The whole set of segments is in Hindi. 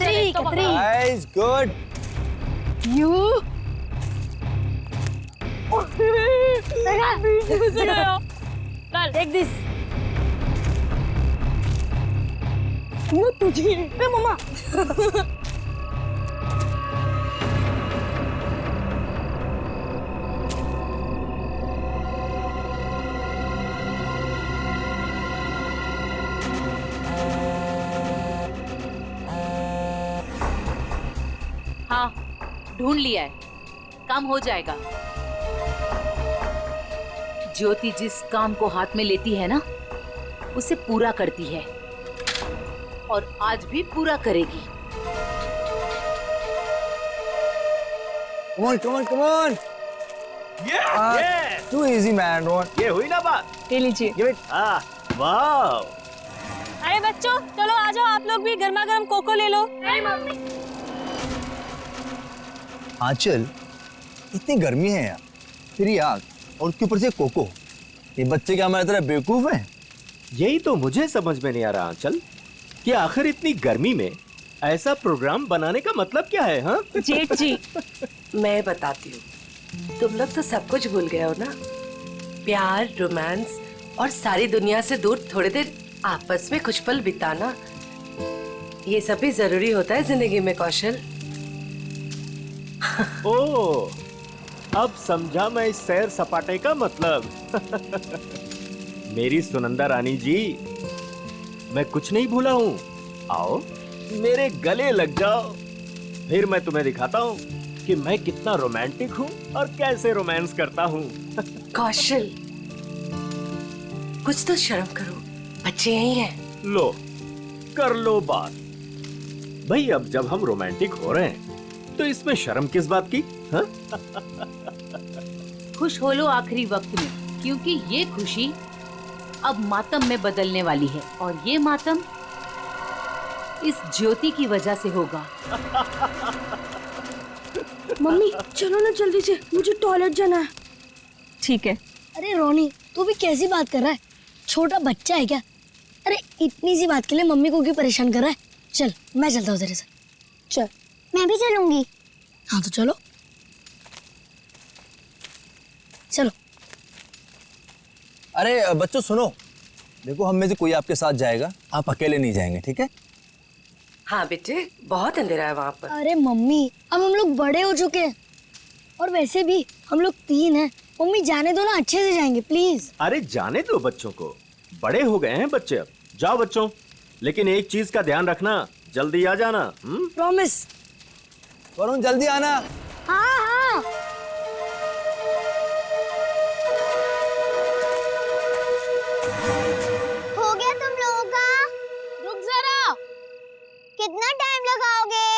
कतरी कतरी। Nice, good. You take this. तुझे मम्मा। हाँ, ढूंढ लिया है, काम हो जाएगा। ज्योति जिस काम को हाथ में लेती है ना, उसे पूरा करती है और आज भी पूरा करेगी। Come on, come on, come on. Yeah. Too easy, man, Ron. ये हुई ना बात। ये लीजिए। Give it. वाह। अरे बच्चों, चलो आ जाओ, आप लोग भी गर्मा गर्म कोको ले लो। आंचल, इतनी गर्मी है यार, फिर ये आग और उसके ऊपर से कोको। ये बच्चे क्या हमारी तरह बेवकूफ हैं? यही तो मुझे समझ में नहीं आ रहा आंचल, कि आखिर इतनी गर्मी में ऐसा प्रोग्राम बनाने का मतलब क्या है? हाँ जेठ जी, मैं बताती हूँ, तुम लोग तो सब कुछ भूल गए हो ना। प्यार, रोमांस और सारी दुनिया से दूर थोड़ी देर आपस में कुछ पल बिताना, ये सब भी जरूरी होता है जिंदगी में कौशल। ओह, अब समझा मैं इस सैर सपाटे का मतलब। मेरी सुनंदा रानी जी, मैं कुछ नहीं भूला हूँ। आओ मेरे गले लग जाओ, फिर मैं तुम्हें दिखाता हूँ कि मैं कितना रोमांटिक हूँ और कैसे रोमांस करता हूँ। कौशल, कुछ तो शर्म करो, बच्चे यही हैं। लो, कर लो बात। भाई अब जब हम रोमांटिक हो रहे हैं तो इसमें शर्म किस बात की? हाँ? खुश हो लो आखिरी वक्त में, क्योंकि ये खुशी अब मातम में बदलने वाली है और ये मातम इस ज्योति की वजह से होगा। मम्मी चलो ना जल्दी से, मुझे टॉयलेट जाना है। ठीक है। अरे रोनी, तू भी कैसी बात कर रहा है? छोटा बच्चा है क्या? अरे इतनी सी बात के लिए मम्मी को क्यों परेशान कर रहा है? चल मैं चलता हूँ तेरे साथ। चल। मैं भी चलूंगी। हाँ तो चलो चलो। अरे बच्चों सुनो, देखो हम में से कोई आपके साथ जाएगा, आप अकेले नहीं जाएंगे, ठीक है? हाँ बेटे, बहुत अंधेरा है वहाँ पर। अरे मम्मी, अब हम लोग बड़े हो चुके हैं और वैसे भी हम लोग 3 हैं। मम्मी जाने दो ना, अच्छे से जाएंगे प्लीज। अरे जाने दो बच्चों को, बड़े हो गए हैं बच्चे अब। जाओ बच्चों, लेकिन एक चीज का ध्यान रखना, जल्दी आ जाना। प्रॉमिस। वरुण जल्दी आना। हाँ हाँ। हो गया तुम लोगों का? रुक जरा। कितना टाइम लगाओगे?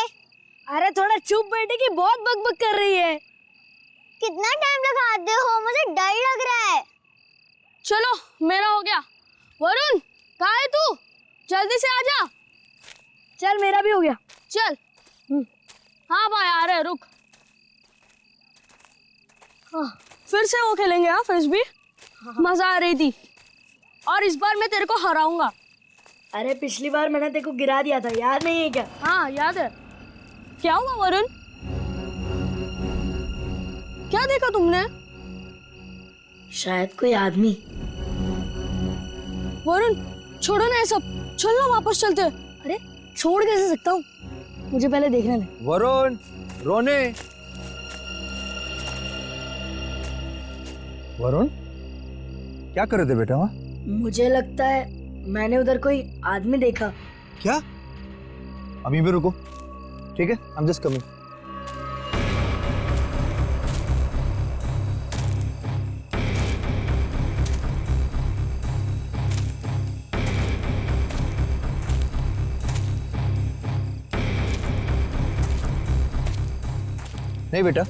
अरे थोड़ा चुप बैठे की बहुत बकबक कर रही है। कितना टाइम लगाते हो? मुझे डर लग रहा है। चलो मेरा हो गया। वरुण कहाँ है तू? जल्दी से आजा। चल मेरा भी हो गया। चल। हाँ भाई आ रहे, रुक। हाँ, फिर से वो खेलेंगे। हाँ फ्रिस्बी, मजा आ रही थी और इस बार मैं तेरे को हराऊंगा। अरे पिछली बार मैंने तेरे को गिरा दिया था, याद नहीं है क्या? हाँ याद है। क्या हुआ वरुण? क्या देखा तुमने? शायद कोई आदमी। वरुण छोड़ो ना ये सब, चल ना वापस चलते हैं। अरे छोड़ कैसे सकता हूँ, मुझे पहले देखने दे। वरुण, रोने। वरुण क्या कर रहे थे बेटा वहाँ? मुझे लगता है मैंने उधर कोई आदमी देखा। क्या? अभी भी रुको, ठीक है? I'm just coming. नहीं बेटा,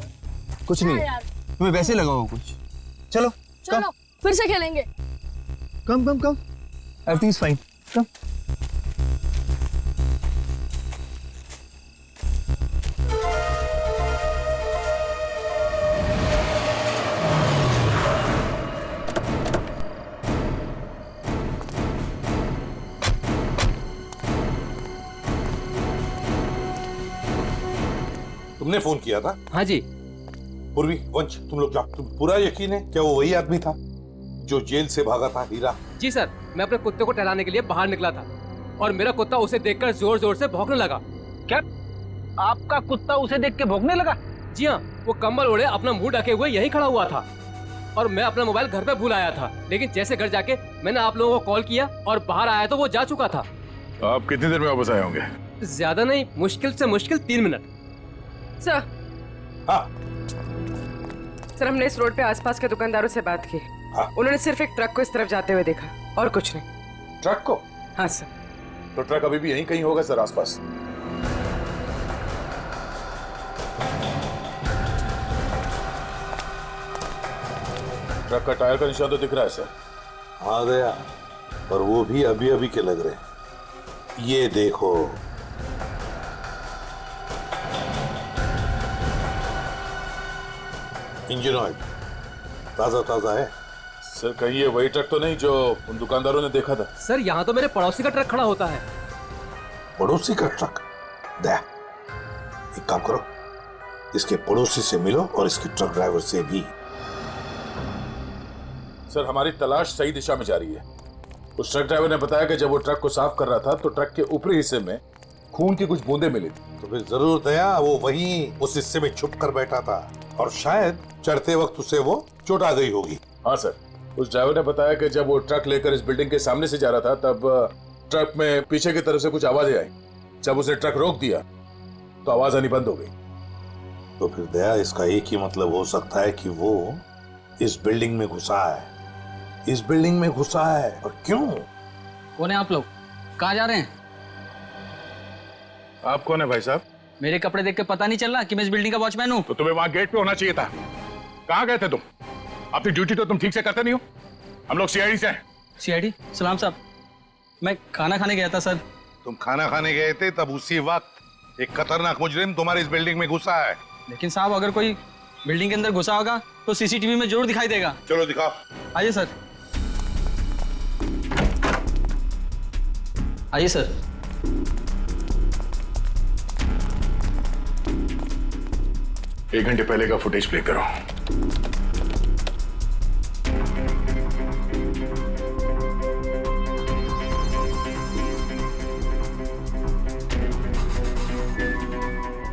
कुछ नहीं है, तुम्हें वैसे लगा होगा कुछ। चलो चलो फिर से खेलेंगे। कम कम कम, एवरीथिंग इज फाइन, कम। तुमने फोन किया था? हाँ जी। पूर्वी, वंश, तुम लोग जाओ। तुम पूरा यकीन है क्या वो वही आदमी था जो जेल से भागा था? हीरा? जी सर, मैं अपने कुत्ते को टहलाने के लिए बाहर निकला था और मेरा कुत्ता उसे देखकर जोर जोर से भौंकने लगा। क्या आपका कुत्ता उसे देख के भौंकने लगा? जी हाँ, वो कंबल ओढ़े अपना मुंह ढके हुए यहीं खड़ा हुआ था और मैं अपना मोबाइल घर पे भूल आया था, लेकिन जैसे घर जाके मैंने आप लोगों को कॉल किया और बाहर आया तो वो जा चुका था। आप कितनी देर में वापस आए होंगे? ज्यादा नहीं, मुश्किल से मुश्किल 3 मिनट। सर। हाँ। सर, हमने इस रोड पे आसपास के दुकानदारों से बात की। हाँ। उन्होंने सिर्फ एक ट्रक को इस तरफ जाते हुए देखा और कुछ नहीं। ट्रक को? हाँ सर। तो ट्रक अभी भी यहीं कहीं होगा सर, आसपास। ट्रक का टायर का निशान तो दिख रहा है सर। हाँ गया, पर वो भी अभी अभी के लग रहे हैं। ये देखो, इंजन ऑयल ताजा ताजा है सर। कहीं ये वही ट्रक तो नहीं जो उन दुकानदारों ने देखा था? सर, यहाँ तो मेरे पड़ोसी का ट्रक खड़ा होता है। पड़ोसी का ट्रक? दे, एक काम करो, इसके पड़ोसी से मिलो और इसके ट्रक ड्राइवर से भी। सर, हमारी तलाश सही दिशा में जा रही है। उस ट्रक ड्राइवर ने बताया कि जब वो ट्रक को साफ कर रहा था तो ट्रक के ऊपरी हिस्से में खून की कुछ बूंदें मिली थी। तो फिर जरूर दया वो वहीं उस हिस्से में छुप कर बैठा था और शायद चढ़ते वक्त उसे वो चोट आ गई होगी। हाँ सर, उस ड्राइवर ने बताया कि जब वो ट्रक लेकर इस बिल्डिंग के सामने से जा रहा था तब ट्रक में पीछे की तरफ से कुछ आवाजें आई। जब उसने ट्रक रोक दिया तो आवाज आनी बंद हो गई। तो फिर दया, इसका एक ही मतलब हो सकता है कि वो इस बिल्डिंग में घुसा है। इस बिल्डिंग में घुसा है। और क्यों? कौन है आप लोग? कहाँ जा रहे हैं? आप कौन है भाई साहब? मेरे कपड़े देख के पता नहीं चल रहा कि मैं इस बिल्डिंग का वॉचमैन हूँ? तो तुम्हें वहां गेट पे होना चाहिए था। कहाँ गए थे तुम? अपनी ड्यूटी तो तुम ठीक से करते नहीं हो। हम लोग सीआईडी से हैं। सीआईडी? सलाम साहब, मैं खाना खाने गया था सर। तुम खाना खाने गए थे, तब उसी वक्त एक खतरनाक मुजरिम तुम्हारे इस बिल्डिंग में घुसा है। लेकिन साहब, अगर कोई बिल्डिंग के अंदर घुसा होगा तो सीसीटीवी में जरूर दिखाई देगा। चलो दिखाओ। आइए सर। आइए सर। एक घंटे पहले का फुटेज प्ले करो।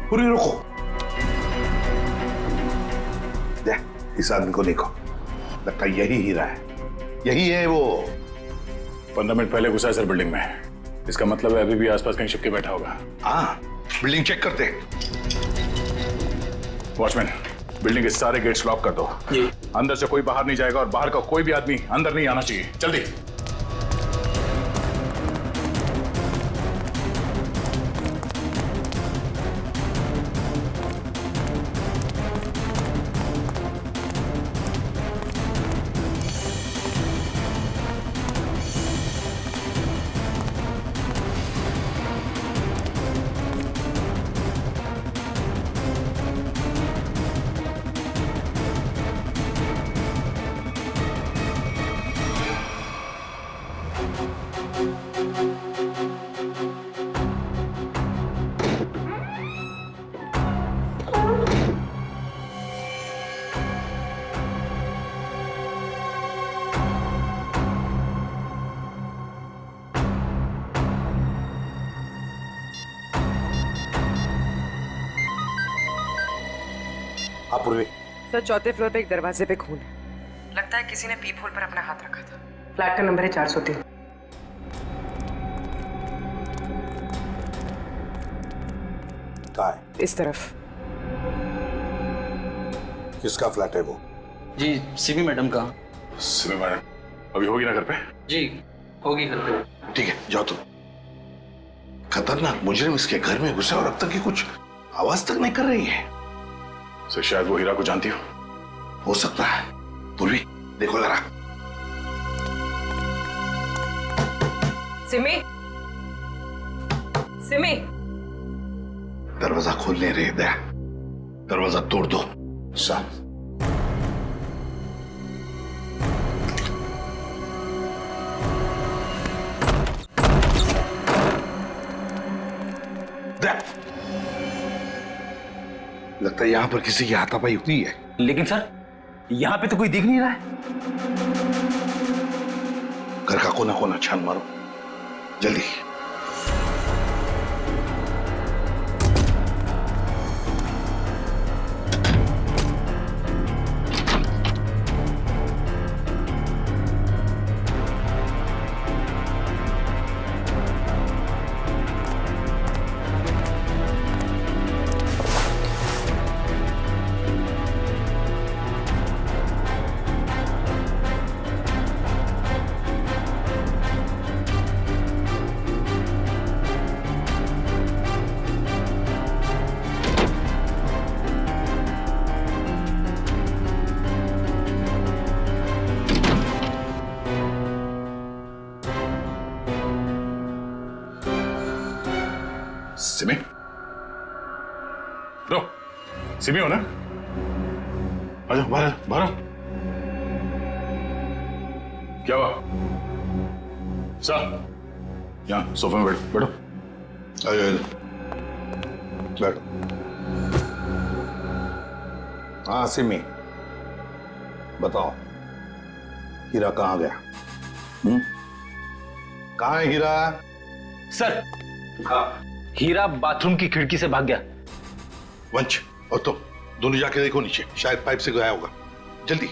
पूरी रुको। इस आदमी को देखो, लगता है यही हीरा है। यही है वो। 15 मिनट पहले घुसा है सर बिल्डिंग में। इसका मतलब है अभी भी आसपास कहीं छिपके बैठा होगा। हाँ, बिल्डिंग चेक करते। वॉचमैन, बिल्डिंग के सारे गेट्स लॉक कर दो। जी। अंदर से कोई बाहर नहीं जाएगा और बाहर का कोई भी आदमी अंदर नहीं आना चाहिए। जल्दी। हाँ पूर्वी। सर, चौथे फ्लोर पे एक दरवाजे पे खून है। लगता है किसी ने पीप होल पर अपना हाथ रखा था। फ्लैट का नंबर है 403। कहाँ है? इस तरफ। किसका फ्लैट है वो? जी, सिमी मैडम का। सिमी मैडम अभी होगी ना घर पे? जी, होगी घर पे। ठीक है, जाओ तुम। खतरनाक मुजरिम इसके घर में घुसा और अब तक की कुछ आवाज तक नहीं कर रही है। सर, शायद वो हीरा को जानती हो सकता है। पूर्वी, देखो जरा। सिमी, सिमी। दरवाजा खोल नहीं रही दया। दरवाजा तोड़ दो। सर, लगता है यहाँ पर किसी की हाथापाई हुई है। लेकिन सर यहाँ पे तो कोई दिख नहीं रहा है। घर का कोना कोना छान मारो जल्दी। सिमी, रो, सिमी हो ना? आजा बाहर बाहर। क्या हुआ? सर, यहाँ सोफे में बैठो बैठो। आजा बैठो। हाँ सिमी, बताओ हीरा कहाँ गया? कहाँ है हीरा? सर हीरा बाथरूम की खिड़की से भाग गया। वंश और तुम दोनों जाके देखो नीचे, शायद पाइप से गया होगा। जल्दी।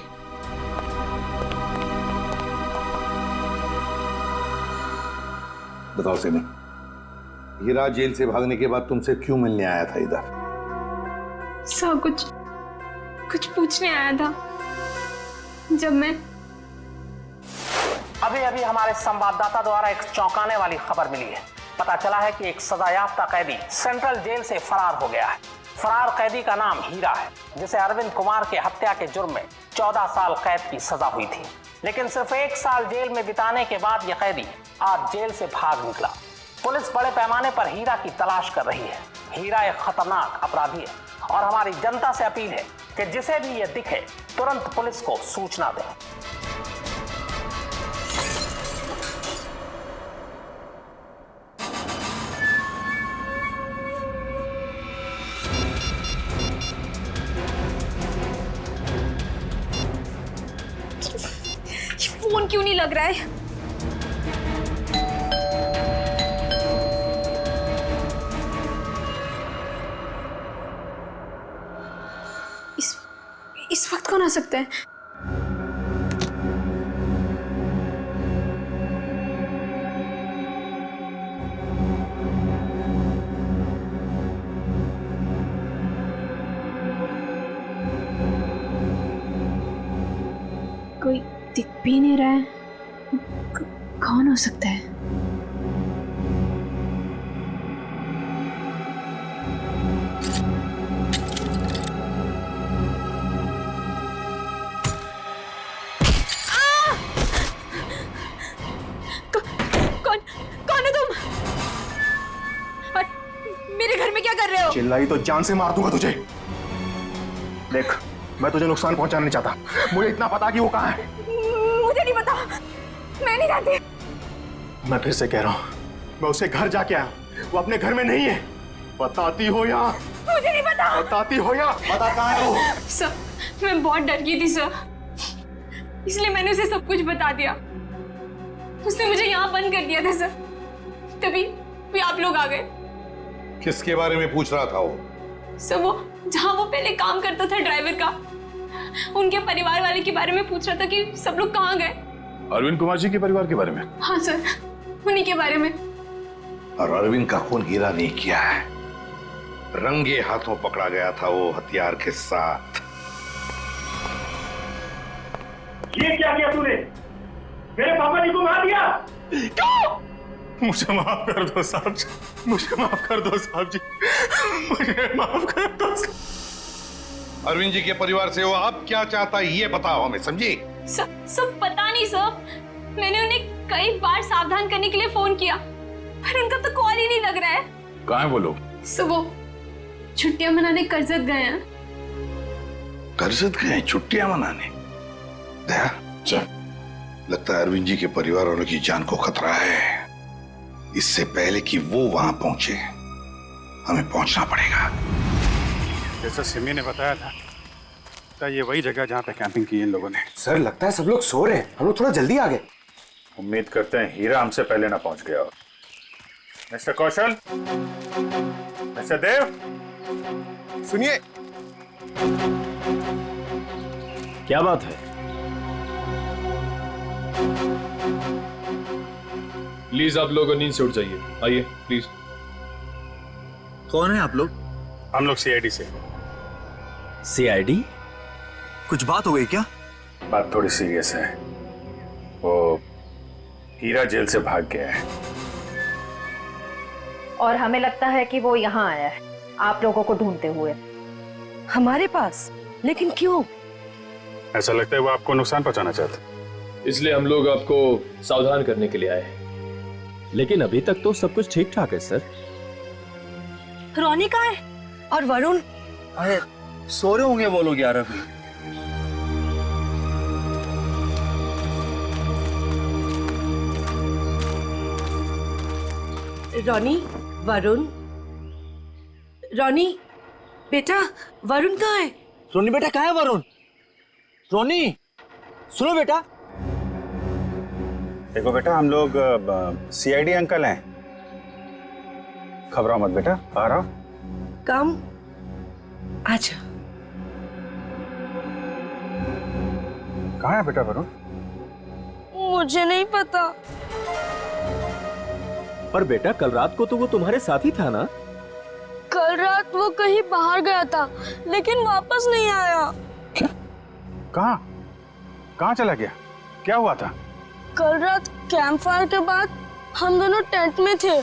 बताओ सिमी, हीरा जेल से भागने के बाद तुमसे क्यों मिलने आया था इधर? सर कुछ पूछने आया था। जब मैं अभी हमारे संवाददाता द्वारा एक चौंकाने वाली खबर मिली है। पता चला है कि एक सजायाफ्ता कैदी सेंट्रल जेल से फरार हो गया है। फरार कैदी का नाम हीरा है, जिसे अरविंद कुमार के हत्या के जुर्म में 14 साल कैद की सजा हुई थी। लेकिन सिर्फ 1 साल जेल में बिताने के बाद यह कैदी आज जेल से भाग निकला। पुलिस बड़े पैमाने पर हीरा की तलाश कर रही है। हीरा एक खतरनाक अपराधी है और हमारी जनता से अपील है कि जिसे भी यह दिखे तुरंत पुलिस को सूचना दें। फोन क्यों नहीं लग रहा है? इस वक्त कौन आ सकता है? कोई दिख भी नहीं रहा है। कौन हो सकता है? कौन है तुम? और मेरे घर में क्या कर रहे हो? चिल्लाई तो जान से मार दूंगा तुझे। देख, मैं तुझे नुकसान पहुंचाना नहीं चाहता। मुझे इतना पता कि वो कहाँ है। मुझे नहीं पता, मैं नहीं जानती। मैं फिर से कह रहा हूँ, मैं उसे घर जाके आया, वो अपने घर में नहीं है। बताती हो या? मुझे नहीं पता। बताती हो या? बता कहाँ है वो? सर, मैं बहुत डर गई थी सर, इसलिए मैंने उसे सब कुछ बता दिया। उसने मुझे यहाँ बंद कर दिया था सर, तभी आप लोग आ गए। किसके बारे में पूछ रहा था वो? सर, वो जहाँ वो पहले काम करता था ड्राइवर का, उनके परिवार वाले के बारे में पूछ रहा था कि सब लोग कहाँ गए। अरविंद कुमार जी के परिवार के बारे में? हाँ सर, उन्हीं के बारे में। और अरविंद का खून हीरा नहीं किया है, रंगे हाथों पकड़ा गया था वो हथियार के साथ। ये क्या किया तूने? मेरे पापा जी को मार दिया। क्यों? मुझे माफ कर दो साहब जी, मुझे माफ कर दो साहब जी, मुझे माफ कर दो। अरविंद जी के परिवार से वो अब क्या चाहता है ये बताओ हमें, समझी? सब पता नहीं सर, मैंने उन्हें कई बार सावधान करने के लिए फोन किया, पर उनका तो कॉल ही नहीं लग रहा है। कहाँ है वो लोग? सर, वो छुट्टियां मनाने करजत गए हैं। करजत गए छुट्टियां मनाने? दया, चल, लगता है अरविंद जी के परिवार वालों की जान को खतरा है। इससे पहले कि वो वहां पहुंचे, हमें पहुंचना पड़ेगा। जैसा सिमी ने बताया था तो ये वही जगह जहाँ पे कैंपिंग की इन लोगों ने। सर लगता है सब लोग सो रहे हैं, हम लोग थोड़ा जल्दी आ गए। उम्मीद करते हैं हीरा हमसे पहले ना पहुंच गया हो। मिस्टर कौशल, मिस्टर देव, सुनिए। क्या बात है? प्लीज आप लोग नींद से उठ जाइए, आइए प्लीज। कौन है आप लोग? हम लोग सीआईडी से। सीआईडी? कुछ बात हो गई क्या? बात थोड़ी सीरियस है। वो हीरा जेल से भाग गया है और हमें लगता है कि वो यहाँ आया है आप लोगों को ढूंढते हुए। हमारे पास? लेकिन क्यों? ऐसा लगता है वो आपको नुकसान पहुंचाना चाहते, इसलिए हम लोग आपको सावधान करने के लिए आए हैं। लेकिन अभी तक तो सब कुछ ठीक ठाक है सर। रोनी कहाँ है? और वरुण? अरे सो रहे होंगे वो लोग यार अभी। रोनी, वरुण, रोनी बेटा, वरुण कहाँ है? रोनी बेटा कहाँ है वरुण? रोनी सुनो बेटा। देखो बेटा, हम लोग सीआईडी अंकल हैं, घबराओ मत बेटा, बाहर आओ। कम आजा। कहाँ है बेटा वरुण? मुझे नहीं पता। पर बेटा कल रात को तो वो तुम्हारे साथ ही था ना? कल रात वो कहीं बाहर गया था लेकिन वापस नहीं आया। क्या? कहाँ? कहाँ चला गया? क्या हुआ था? कल रात कैंप फायर के बाद हम दोनों टेंट में थे।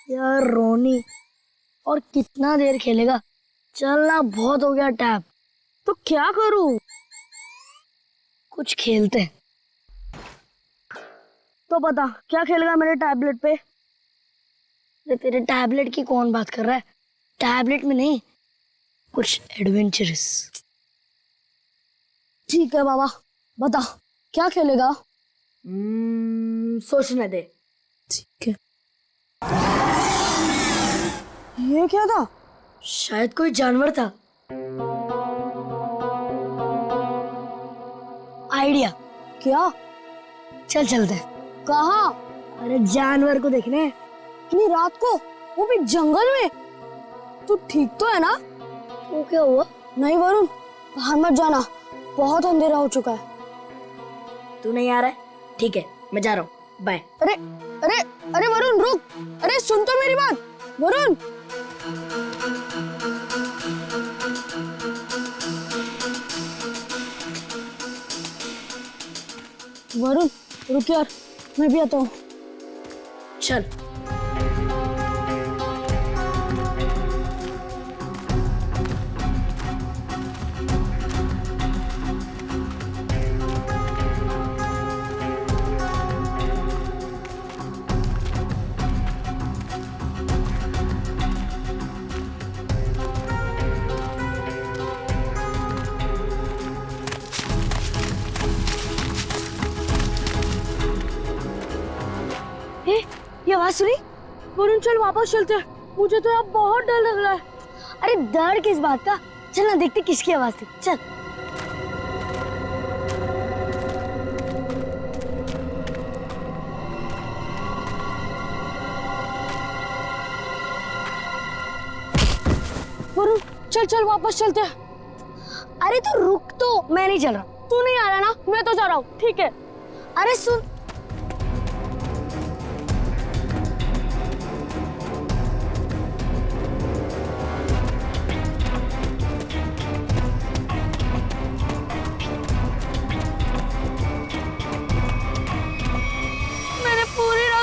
यार रोनी, और कितना देर खेलेगा? चलना बहुत हो गया टैब। तो क्या करूं? कुछ खेलते हैं। तो बता क्या खेलेगा मेरे टैबलेट पे? तेरे टैबलेट की कौन बात कर रहा है? टैबलेट में नहीं, कुछ एडवेंचरस। ठीक है बाबा, बता क्या खेलेगा? सोचने दे। ठीक है। ये क्या था? शायद कोई जानवर था। आइडिया। क्या? चल चलते हैं। कहाँ? अरे जानवर को देखने। इतनी रात को, वो भी जंगल में। तू ठीक तो है ना? वो क्या हुआ? नहीं वरुण, बाहर मत जाना, बहुत अंधेरा हो चुका है। तू नहीं आ रहा है? ठीक है, मैं जा रहा हूँ, बाय। अरे अरे अरे वरुण रुक, अरे सुन तो मेरी बात वरुण। वरुण रुक यार, मैं भी आता हूँ। चल। ये आवाज सुनी? वरुण चल वापस चलते हैं, मुझे तो अब बहुत डर लग रहा है। अरे डर किस बात का? चल ना देखते किसकी आवाज थी। चल। वरुण चल चल वापस चलते हैं। अरे तो रुक तो, मैं नहीं चल रहा। तू नहीं आ रहा ना? मैं तो जा रहा हूँ। ठीक है। अरे सुन,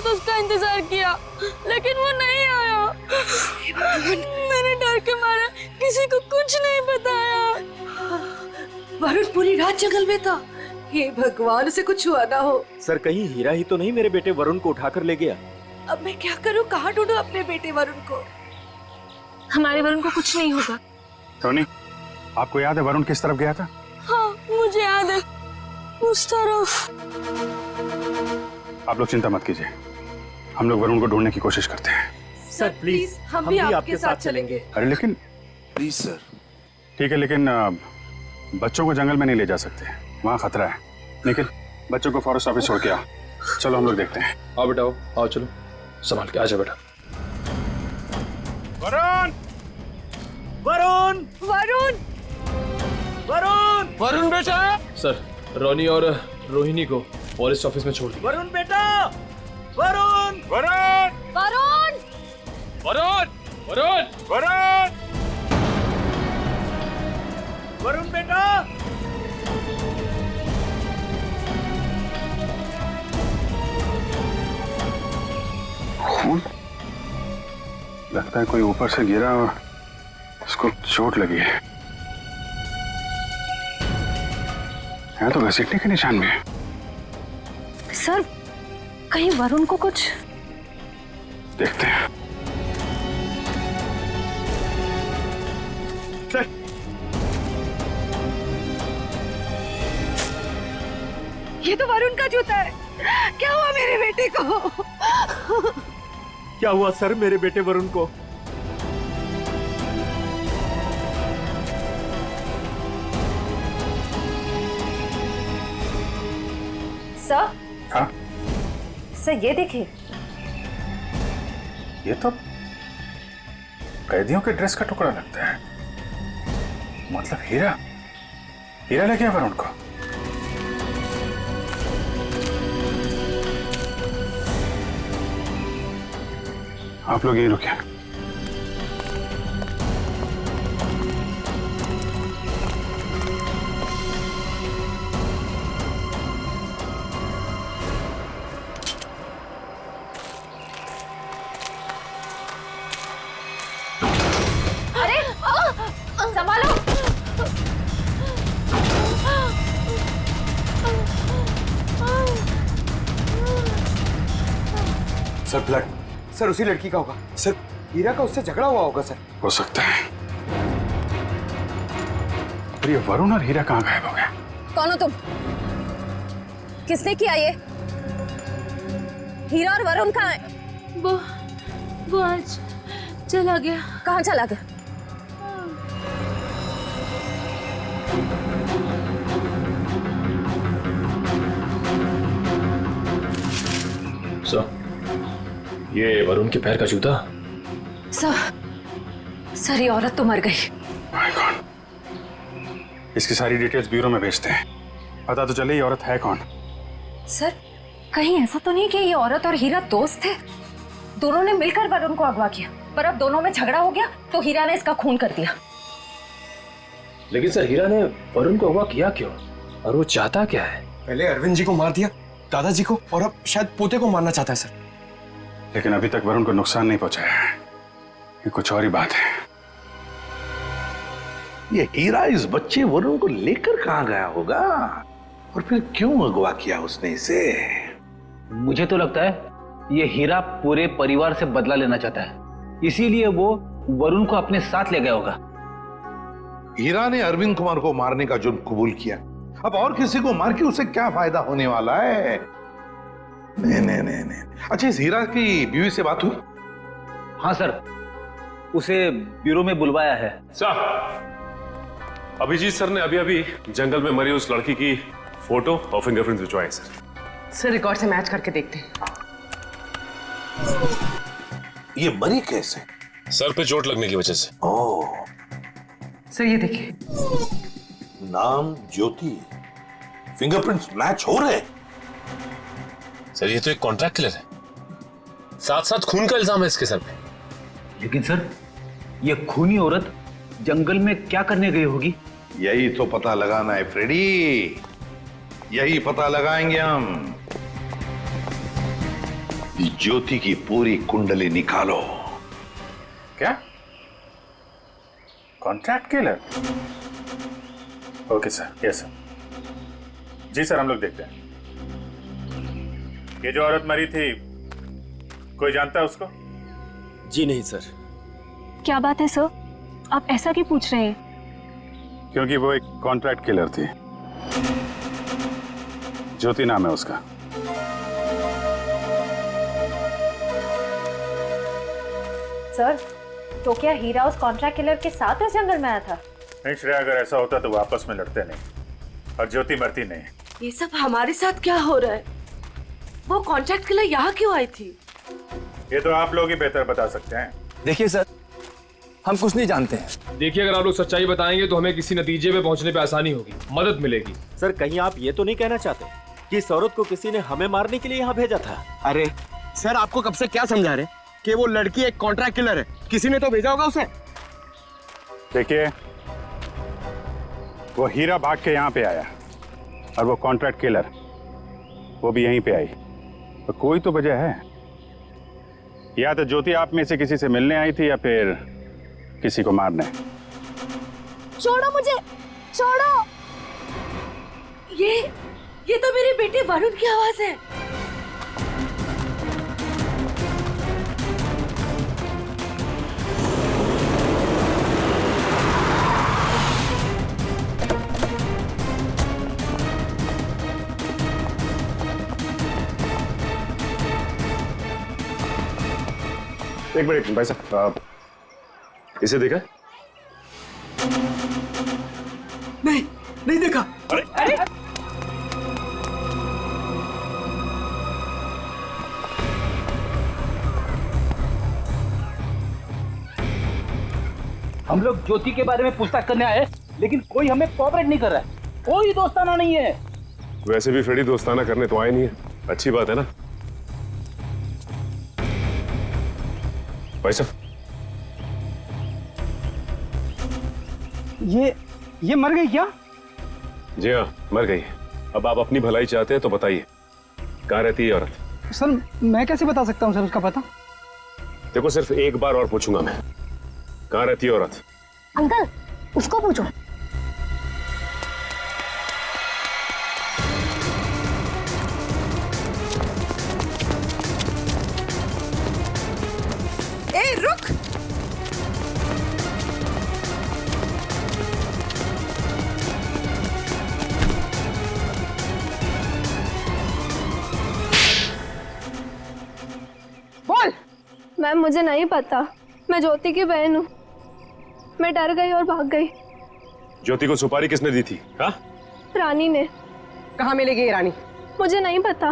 उसका इंतजार किया लेकिन वो नहीं आया। मैंने डर के मारे किसी को कुछ नहीं बताया। वरुण पूरी रात जंगल में था। हे भगवान, उसे कुछ हुआ ना हो। सर कहीं हीरा ही तो नहीं मेरे बेटे वरुण को उठाकर ले गया? अब मैं क्या करूं? कहाँ ढूंढूं अपने बेटे वरुण को? हमारे वरुण को कुछ नहीं होगा। टोनी, आपको याद है वरुण किस तरफ गया था? हाँ मुझे याद है, उस तरफ। आप लोग चिंता मत कीजिए, हम लोग वरुण को ढूंढने की कोशिश करते हैं। सर प्लीज हम भी आपके साथ चलेंगे। अरे लेकिन प्लीज सर। ठीक है, लेकिन बच्चों को जंगल में नहीं ले जा सकते, वहाँ खतरा है। लेकिन बच्चों को फॉरेस्ट ऑफिस छोड़ के आओ, चलो हम लोग देखते हैं। आओ बेटा, आओ चलो, संभाल के आजा बेटा। वरुण! वरुण! वरुण! वरुण! वरुण बेटा! सर, रोनी और रोहिणी को फॉरेस्ट ऑफिस में छोड़ दिया। वरुण बेटा! वरुण! वरुण! वरुण! वरुण! वरुण! वरुण! वरुण बेटा! खून? लगता है कोई ऊपर से गिरा और उसको चोट लगी है। यहाँ तो घसीटने के निशान में है। सर, कहीं वरुण को कुछ? देखते हैं। सर, ये तो वरुण का जूता है। क्या हुआ मेरे बेटे को? क्या हुआ सर मेरे बेटे वरुण को? सर? हाँ? सर ये देखिए। ये तो कैदियों के ड्रेस का टुकड़ा लगता है। मतलब हीरा, हीरा ले गया वरुण को। आप लोग यहीं रुकिए। अरे संभालो। सर ब्लड, सर उसी लड़की का होगा। सर हीरा का उससे झगड़ा हुआ होगा सर। हो सकता है। पर ये वरुण और हीरा कहाँ गायब हो गए? कौन हो तुम? किसने किया ये? हीरा और वरुण कहाँ है? वो आज चला गया। कहाँ चला गया? सर, ये वरुण के पैर का जूता। सर ये औरत तो मर गई। My God. इसकी सारी डिटेल्स ब्यूरो में भेजते हैं, पता तो चले ये औरत है कौन। सर कहीं ऐसा तो नहीं कि ये औरत और हीरा दोस्त थे? दोनों ने मिलकर वरुण को अगवा किया, पर अब दोनों में झगड़ा हो गया तो हीरा ने इसका खून कर दिया। लेकिन सर, हीरा ने वरुण को अगवा किया क्यों और वो चाहता क्या है? पहले अरविंद जी को मार दिया, दादाजी को, और अब शायद पोते को मारना चाहता है सर। लेकिन अभी तक वरुण को नुकसान नहीं पहुंचाया है। ये कुछ और ही बात है। ये हीरा इस बच्चे वरुण को लेकर कहाँ गया होगा और फिर क्यों अगवा किया उसने इसे? मुझे तो लगता है ये हीरा पूरे परिवार से बदला लेना चाहता है, इसीलिए वो वरुण को अपने साथ ले गया होगा। हीरा ने अरविंद कुमार को मारने का जुर्म कबूल किया, अब और किसी को मार के उसे क्या फायदा होने वाला है? नहीं। अच्छा, इस हीरा की बीवी से बात हुई? हाँ सर, उसे ब्यूरो में बुलवाया है। सर, अभिजीत सर ने अभी जंगल में मरी उस लड़की की फोटो और फिंगरप्रिंट्स भिजवाए सर रिकॉर्ड से मैच करके देखते हैं। ये मरी कैसे? सर पे चोट लगने की वजह से। ओह, सर ये देखिए, नाम ज्योति, फिंगरप्रिंट्स मैच हो रहे। सर ये तो एक कॉन्ट्रैक्ट किलर है, साथ साथ खून का इल्जाम है इसके सर पे। लेकिन सर, ये खूनी औरत जंगल में क्या करने गई होगी? यही तो पता लगाना है फ्रेडी, यही पता लगाएंगे हम। ज्योति की पूरी कुंडली निकालो। क्या? Contract killer? Okay sir, yes sir. जी सर, हम लोग देखते हैं। ये जो औरत मरी थी, कोई जानता है उसको? जी नहीं सर। क्या बात है सर, आप ऐसा क्यों पूछ रहे हैं? क्योंकि वो एक कॉन्ट्रैक्ट किलर थी, ज्योति नाम है उसका। सर, तो क्या हीरा उस कॉन्ट्रैक्ट किलर के साथ इस जंगल में आया था? नहीं श्रेया, अगर ऐसा होता तो वो आपस में लड़ते नहीं और ज्योति मरती नहीं। ये सब हमारे साथ क्या हो रहा है? वो कॉन्ट्रैक्ट किलर यहाँ क्यों आई थी? ये तो आप लोग ही बेहतर बता सकते हैं। देखिए सर, हम कुछ नहीं जानते हैं। देखिए, अगर आप लोग सच्चाई बताएंगे तो हमें किसी नतीजे पे पहुंचने पे आसानी होगी, मदद मिलेगी। सर, कहीं आप ये तो नहीं कहना चाहते कि इस औरत को किसी ने हमें मारने के लिए यहाँ भेजा था? अरे सर, आपको कब से क्या समझा रहे कि वो लड़की एक कॉन्ट्रैक्ट किलर है? किसी ने तो भेजा होगा उसे। देखिए, वो हीरा भाग के यहाँ पे आया और वो कॉन्ट्रैक्ट किलर वो भी यहीं पे आई, तो कोई तो वजह है। या तो ज्योति आप में से किसी से मिलने आई थी या फिर किसी को मारने। छोड़ो मुझे, छोड़ो। ये तो मेरे बेटे वरुण की आवाज है। एक मिनट भाई साहब, इसे देखा? नहीं देखा। अरे हम लोग ज्योति के बारे में पूछताछ करने आए, लेकिन कोई हमें कोऑपरेट नहीं कर रहा है। कोई दोस्ताना नहीं है। वैसे भी फ्रेडी दोस्ताना करने तो आए नहीं है, अच्छी बात है ना भाई साहब? ये मर गई क्या? जी हाँ, मर गई। अब आप अपनी भलाई चाहते हैं तो बताइए, कहाँ रहती है औरत? सर, मैं कैसे बता सकता हूँ सर उसका पता? देखो, सिर्फ एक बार और पूछूंगा मैं, कहाँ रहती है औरत? अंकल, उसको पूछो। ए, रुक। बोल। मैम, मुझे नहीं पता, मैं ज्योति की बहन हूँ। मैं डर गई और भाग गई। ज्योति को सुपारी किसने दी थी? हाँ? रानी ने। कहाँ मिलेगी ये रानी? मुझे नहीं पता।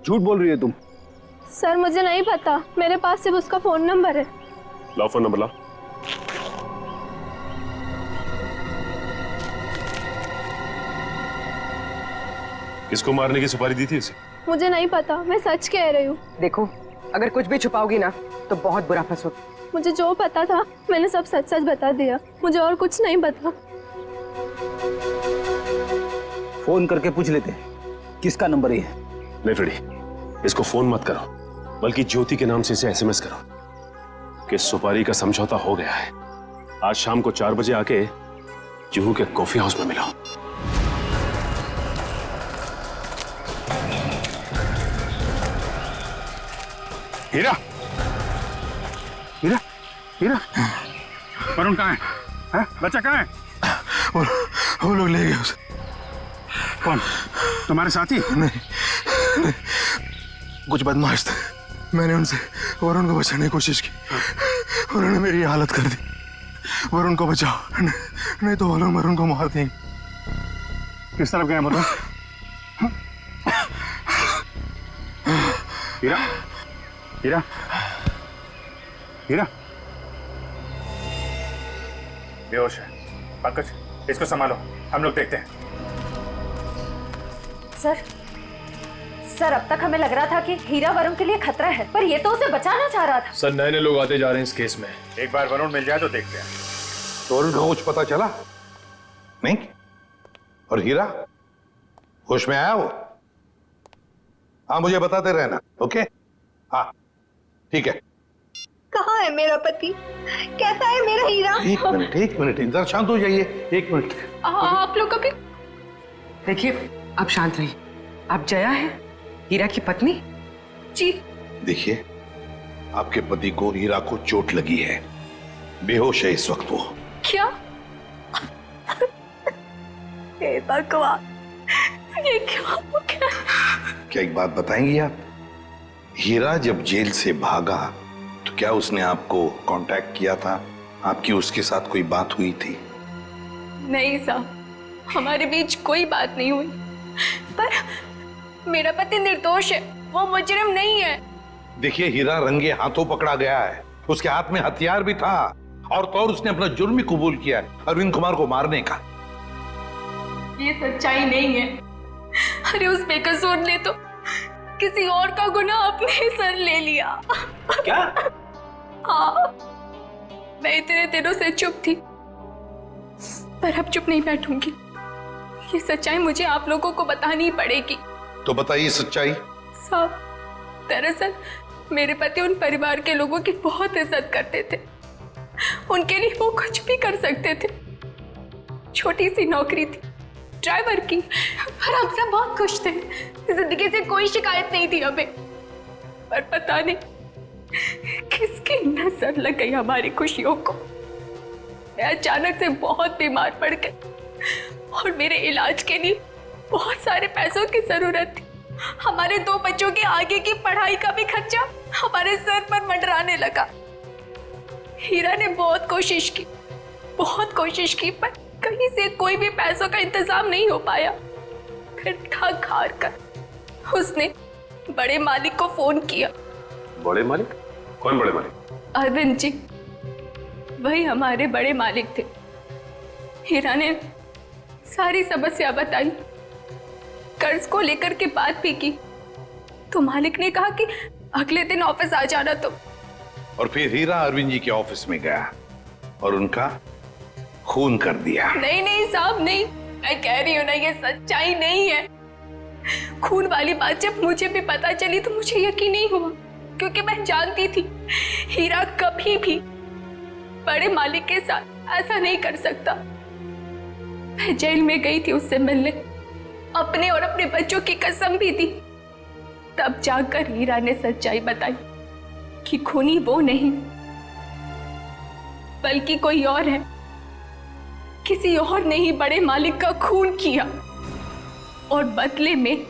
झूठ बोल रही है तुम। सर, मुझे नहीं पता, मेरे पास सिर्फ उसका फोन नंबर है। लाओ फोन नंबर, लाओ। किसको मारने की सुपारी दी थी उसे? मुझे नहीं पता, मैं सच कह रही हूँ। देखो, अगर कुछ भी छुपाओगी ना तो बहुत बुरा फंसोगी। मुझे जो पता था मैंने सब सच सच बता दिया, मुझे और कुछ नहीं पता। फोन करके पूछ लेते किसका नंबर है। नहीं फ्रेडी, इसको फोन मत करो, बल्कि ज्योति के नाम से इसे एसएमएस करो कि सुपारी का समझौता हो गया है। आज शाम को 4 बजे आके जुहू के कॉफी हाउस में मिलाओ। हीरा, हीरा, हीरा, वरुण कहाँ है? बच्चा कहाँ है? वो लोग ले गए उसे। कौन? तुम्हारे साथी? नहीं, कुछ बदमाश थे। मैंने उनसे वरुण को बचाने की कोशिश की, उन्होंने मेरी हालत कर दी। वरुण को बचाओ, नहीं तो वो लोग वरुण को मार देंगे। किस तरफ गए वरुण? हीरा, हीरा, हीरा, बेहोश है। पंकज, इसको संभालो, हम लोग देखते हैं। सर, अब तक हमें लग रहा था कि हीरा वरुण के लिए खतरा है, पर ये तो उसे बचाना चाह रहा था। सर, नए नए लोग आते जा रहे हैं इस केस में। एक बार वरुण मिल जाए तो देखते हैं। तो वरुण को कुछ पता चला नहीं? और हीरा होश में आया वो? हाँ, मुझे बताते रहना। ओके? हाँ, ठीक है। कहाँ है मेरा पति? कैसा है मेरा हीरा? एक मिनट, इधर शांत हो जाइए। 1 मिनट। आप लोग अभी देखिए, आप शांत रहिए। आप जया है, हीरा की पत्नी? जी। देखिए, आपके पति को हीरा को चोट लगी है, बेहोश है इस वक्त वो। क्या? हे भगवान, ये क्या हो गया? क्या एक बात बताएंगी आप? हीरा जब जेल से भागा तो तो क्या उसने आपको कांटेक्ट किया था? आपकी उसके साथ कोई बात हुई थी? नहीं साहब, हमारे बीच कोई बात नहीं हुई। पर मेरा पति निर्दोष है, वो मुजरिम नहीं है। देखिए, हीरा रंगे हाथों पकड़ा गया है, उसके हाथ में हथियार भी था और तो और उसने अपना जुर्म भी कबूल किया है, अरविंद कुमार को मारने का। ये सच्चाई नहीं है। अरे उस बेकसूर ने तो किसी और का गुनाह अपने सर ले लिया। क्या? हाँ, मैं इतने दिनों से चुप थी, पर अब चुप नहीं बैठूंगी। ये सच्चाई मुझे आप लोगों को बतानी पड़ेगी। तो बताइए सच्चाई। साहब, दरअसल मेरे पति उन परिवार के लोगों की बहुत इज्जत करते थे। उनके लिए वो कुछ भी कर सकते थे। छोटी सी नौकरी थी ड्राइवर की, और हम सब बहुत खुश थे। जिंदगी से कोई शिकायत नहीं थी हमें। पर पता नहीं किसकी नजर लग गई हमारी खुशियों को। मैं अचानक से बहुत बीमार पड़ गई और मेरे इलाज के लिए बहुत सारे पैसों की जरूरत थी। हमारे 2 बच्चों के आगे की पढ़ाई का भी खर्चा हमारे सर पर मंडराने लगा। हीरा ने बहुत कोशिश की, पर कहीं से कोई भी पैसों का इंतजाम नहीं हो पाया। फिर थक हार कर उसने बड़े मालिक को फोन किया। बड़े मालिक? कौन बड़े मालिक? अरविंद जी, वही हमारे बड़े मालिक थे। हीरा ने सारी समस्या बताई, कर्ज को लेकर के बात भी की, तो मालिक ने कहा कि अगले दिन ऑफिस आ जाना। तो और फिर हीरा अरविंद जी के ऑफिस में गया और उनका खून कर दिया। नहीं साहब, नहीं, मैं कह रही हूँ ना, ये सच्चाई नहीं है। खून वाली बात जब मुझे भी पता चली तो मुझे यकीन नहीं हुआ, क्योंकि मैं जानती थी हीरा कभी भी बड़े मालिक के साथ ऐसा नहीं कर सकता। मैं जेल में गई थी उससे मिलने, अपने और अपने बच्चों की कसम भी दी। तब जाकर हीरा ने सच्चाई बताई कि खूनी वो नहीं बल्कि कोई और है। किसी और ने ही बड़े मालिक का खून किया और बदले में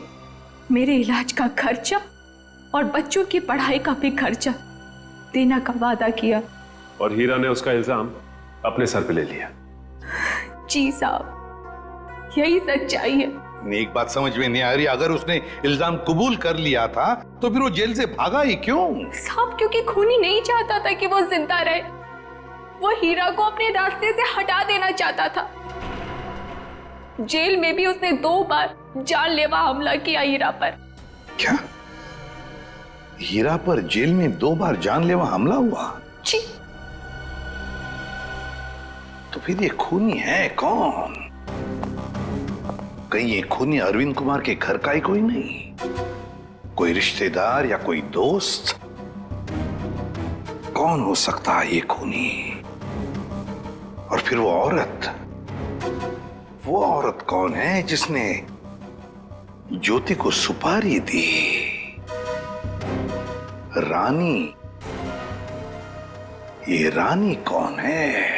मेरे इलाज का खर्चा और बच्चों की पढ़ाई का भी खर्चा देने का वादा किया। और हीरा ने उसका इल्जाम अपने सर पे ले लिया। जी साहब, यही सच्चाई है। एक बात समझ में नहीं आ रही, अगर उसने इल्जाम कबूल कर लिया था तो फिर वो जेल से भागा ही क्यों? साहब, क्योंकि खूनी नहीं चाहता था कि वो जिंदा रहे। वो हीरा को अपने रास्ते से हटा देना चाहता था। जेल में भी उसने 2 बार जानलेवा हमला किया हीरा पर। क्या? हीरा पर जेल में 2 बार जानलेवा हमला हुआ? जी। तो फिर ये खूनी है कौन? कहीं ये खूनी अरविंद कुमार के घर का ही कोई नहीं? कोई रिश्तेदार या कोई दोस्त? कौन हो सकता है ये खूनी? और फिर वो औरत कौन है जिसने ज्योति को सुपारी दी? रानी। ये रानी कौन है?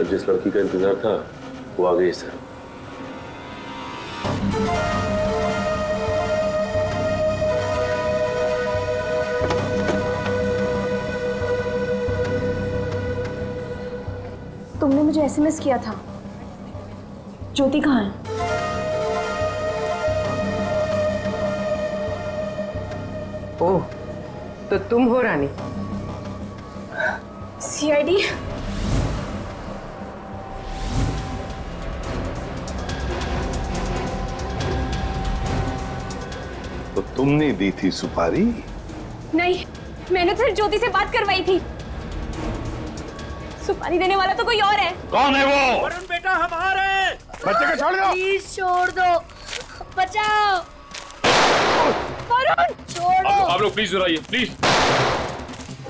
जिस लड़की का इंतजार था वो आ गई सर। तुमने मुझे एसएमएस किया था। ज्योति कहाँ है? ओह, तो तुम हो रानी? सीआईडी? तो तुमने दी थी सुपारी? नहीं, मैंने तो ज्योति से बात करवाई थी। सुपारी देने वाला तो कोई और है। कौन है वो? वरुण बेटा, हम आ रहे हैं। बच्चे को छोड़ दो। प्लीज छोड़ दो, बचाओ। वरुण, छोड़ दो। आप लोग प्लीज जुड़ाइए, प्लीज।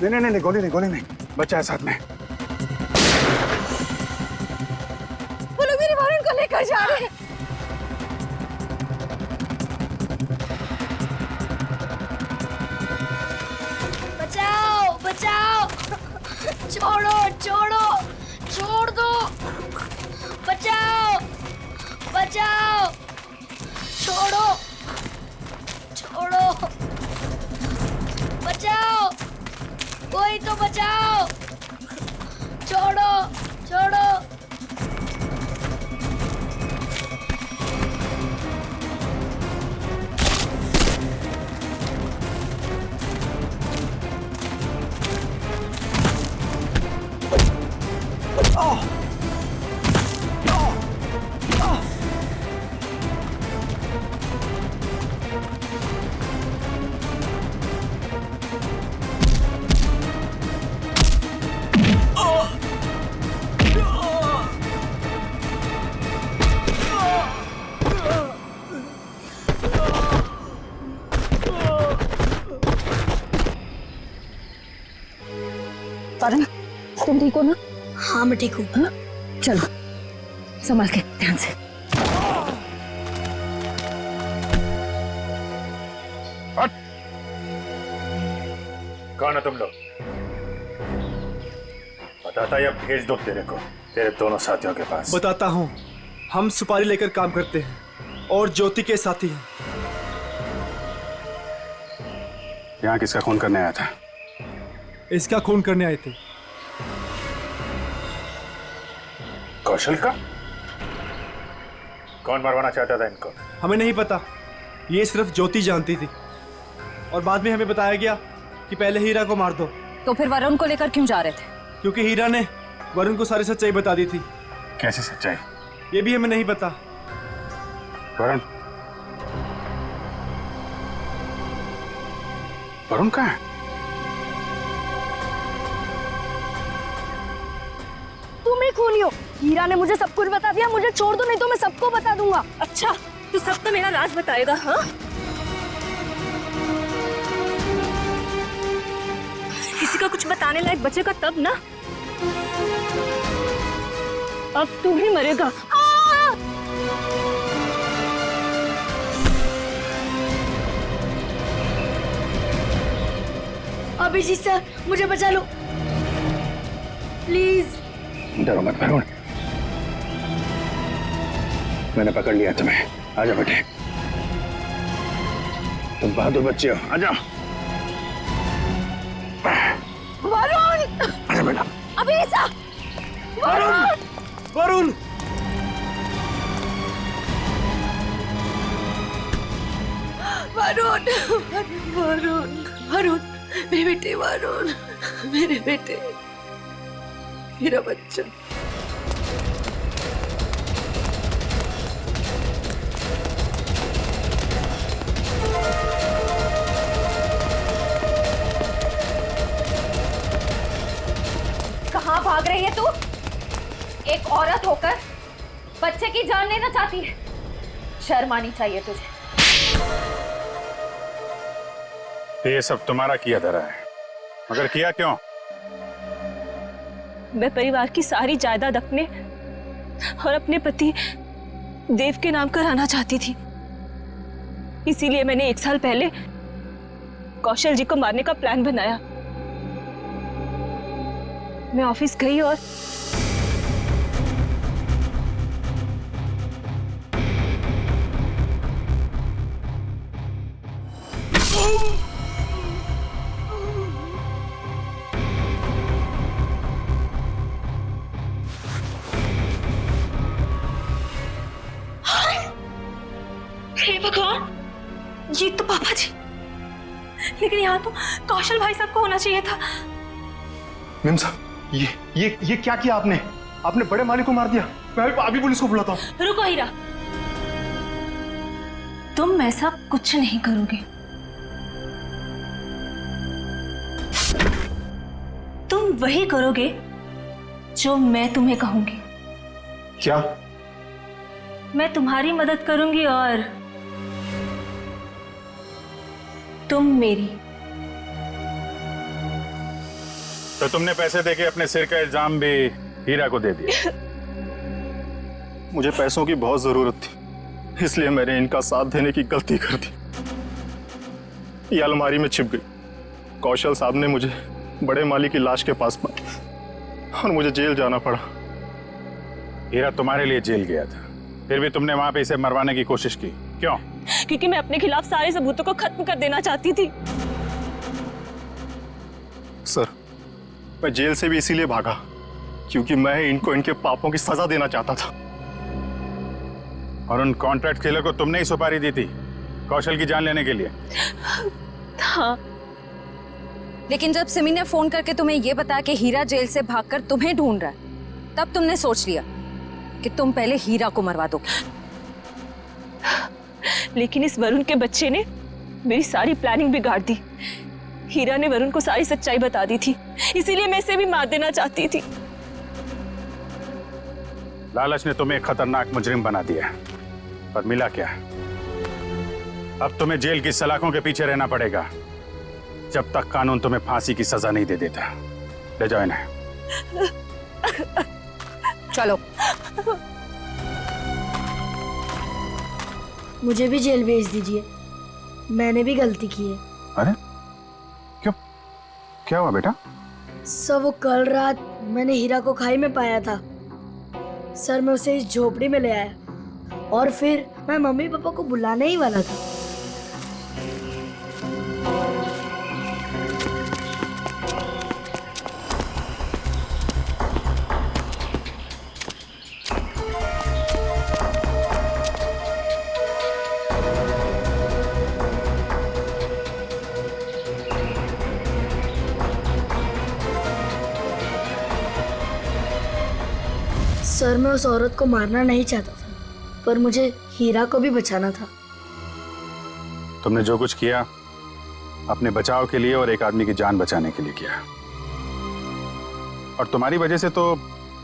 नहीं, गोली नहीं, बच्चा है साथ में। वो लोग मेरे वरुण को लेकर जा रहे छोड़ो छोड़ो, छोड़ दो, बचाओ बचाओ, छोड़ो छोड़ो, बचाओ, कोई तो बचाओ, छोड़ो छोड़ो। वरुण, तुम ठीक हो ना? हाँ मैं ठीक हूँ। हाँ? चलो संभाल के, ध्यान से। कौन है तुम लोग? बताता या भेज दो तेरे को तेरे दोनों साथियों के पास। बताता हूँ, हम सुपारी लेकर काम करते हैं और ज्योति के साथी हैं। यहाँ किसका खून करने आया था? इसका खून करने आए थे। कौशल का? कौन मरवाना चाहता था इनको? हमें नहीं पता, ये सिर्फ ज्योति जानती थी और बाद में हमें बताया गया कि पहले हीरा को मार दो। तो फिर वरुण को लेकर क्यों जा रहे थे? क्योंकि हीरा ने वरुण को सारी सच्चाई बता दी थी। कैसी सच्चाई? ये भी हमें नहीं पता। वरुण? वरुण कहाँ है? तुम ही खूनी हो। हीरा ने मुझे सब कुछ बता दिया, मुझे छोड़ दो नहीं तो मैं सबको बता दूंगा। अच्छा, तू सब तो मेरा राज बताएगा? हाँ, किसी का कुछ बताने लायक बचेगा तब ना। अब तू ही मरेगा। अभिजीत सर, मुझे बचा लो प्लीज। डरो मत वरुण, मैंने पकड़ लिया तुम्हें। आ जाओ बेटे, तुम बहादुर बच्चे हो, आ जाओ। वरुण! आ जाओ बेटा। अभिजीत! वरुण! वरुण! वरुण, वरुण, वरुण, मेरे बेटे वरुण, मेरे बेटे, मेरा बच्चा। कहाँ भाग रही है तू? एक औरत होकर बच्चे की जान लेना चाहती है। शर्म आनी चाहिए तुझे। ये सब तुम्हारा किया धरा है, मगर किया क्यों? मैं परिवार की सारी जायदाद अपने और अपने पति देव के नाम कराना चाहती थी। इसीलिए मैंने 1 साल पहले कौशल जी को मारने का प्लान बनाया। मैं ऑफिस गई और हे भगवान, ये तो पापा जी, लेकिन यहाँ तो कौशल भाई साहब को होना चाहिए था। मेम साहब, ये क्या किया आपने? आपने बड़े मालिक को मार दिया। मैं अभी पुलिस को बुलाता हूँ। रुको हीरा, तुम ऐसा कुछ नहीं करोगे। तुम वही करोगे जो मैं तुम्हें कहूंगी। क्या? मैं तुम्हारी मदद करूंगी और तुम मेरी। तो तुमने पैसे देके अपने सिर का इल्जाम भी हीरा को दे दिया। मुझे पैसों की बहुत जरूरत थी, इसलिए मैंने इनका साथ देने की गलती कर दी। ये अलमारी में छिप गई। कौशल साहब ने मुझे बड़े माली की लाश के पास पाया। और मुझे जेल जाना पड़ा। हीरा तुम्हारे लिए जेल गया था, फिर भी तुमने वहां पे इसे मरवाने की कोशिश की, क्यों? क्योंकि मैं अपने खिलाफ सारे सबूतों को खत्म कर देना चाहती थी। सर, मैं जेल से भी इसीलिए भागा क्योंकि मैं इनको इनके पापों की सजा देना चाहता था। और उन कॉन्ट्रैक्ट किलर को तुमने ही सुपारी दी थी कौशल की जान लेने के लिए? हाँ। लेकिन जब सिमी ने फोन करके तुम्हें यह बताया कि हीरा जेल से भागकर तुम्हें ढूंढ रहा है, तब तुमने सोच लिया कि तुम पहले हीरा को मरवा दोगे। लेकिन इस वरुण के बच्चे ने मेरी सारी प्लानिंग बिगाड़ दी। हीरा ने वरुण को सारी सच्चाई बता दी थी, इसीलिए मैं इसे भी मार देना चाहती थी। लालच ने तुम्हें एक खतरनाक मुजरिम बना दिया, पर मिला क्या? अब तुम्हें जेल की सलाखों के पीछे रहना पड़ेगा जब तक कानून तुम्हें फांसी की सजा नहीं दे देता। ले जाओ इन्हें। चलो। मुझे भी जेल भेज दीजिए, मैंने भी गलती की है। अरे क्यों, क्या हुआ बेटा? सर, वो कल रात मैंने हीरा को खाई में पाया था। सर, मैं उसे इस झोपड़ी में ले आया और फिर मैं मम्मी पापा को बुलाने ही वाला था। सर, मैं उस औरत को मारना नहीं चाहता था, पर मुझे हीरा को भी बचाना था। तुमने जो कुछ किया अपने बचाव के लिए और एक आदमी की जान बचाने के लिए किया, और तुम्हारी वजह से तो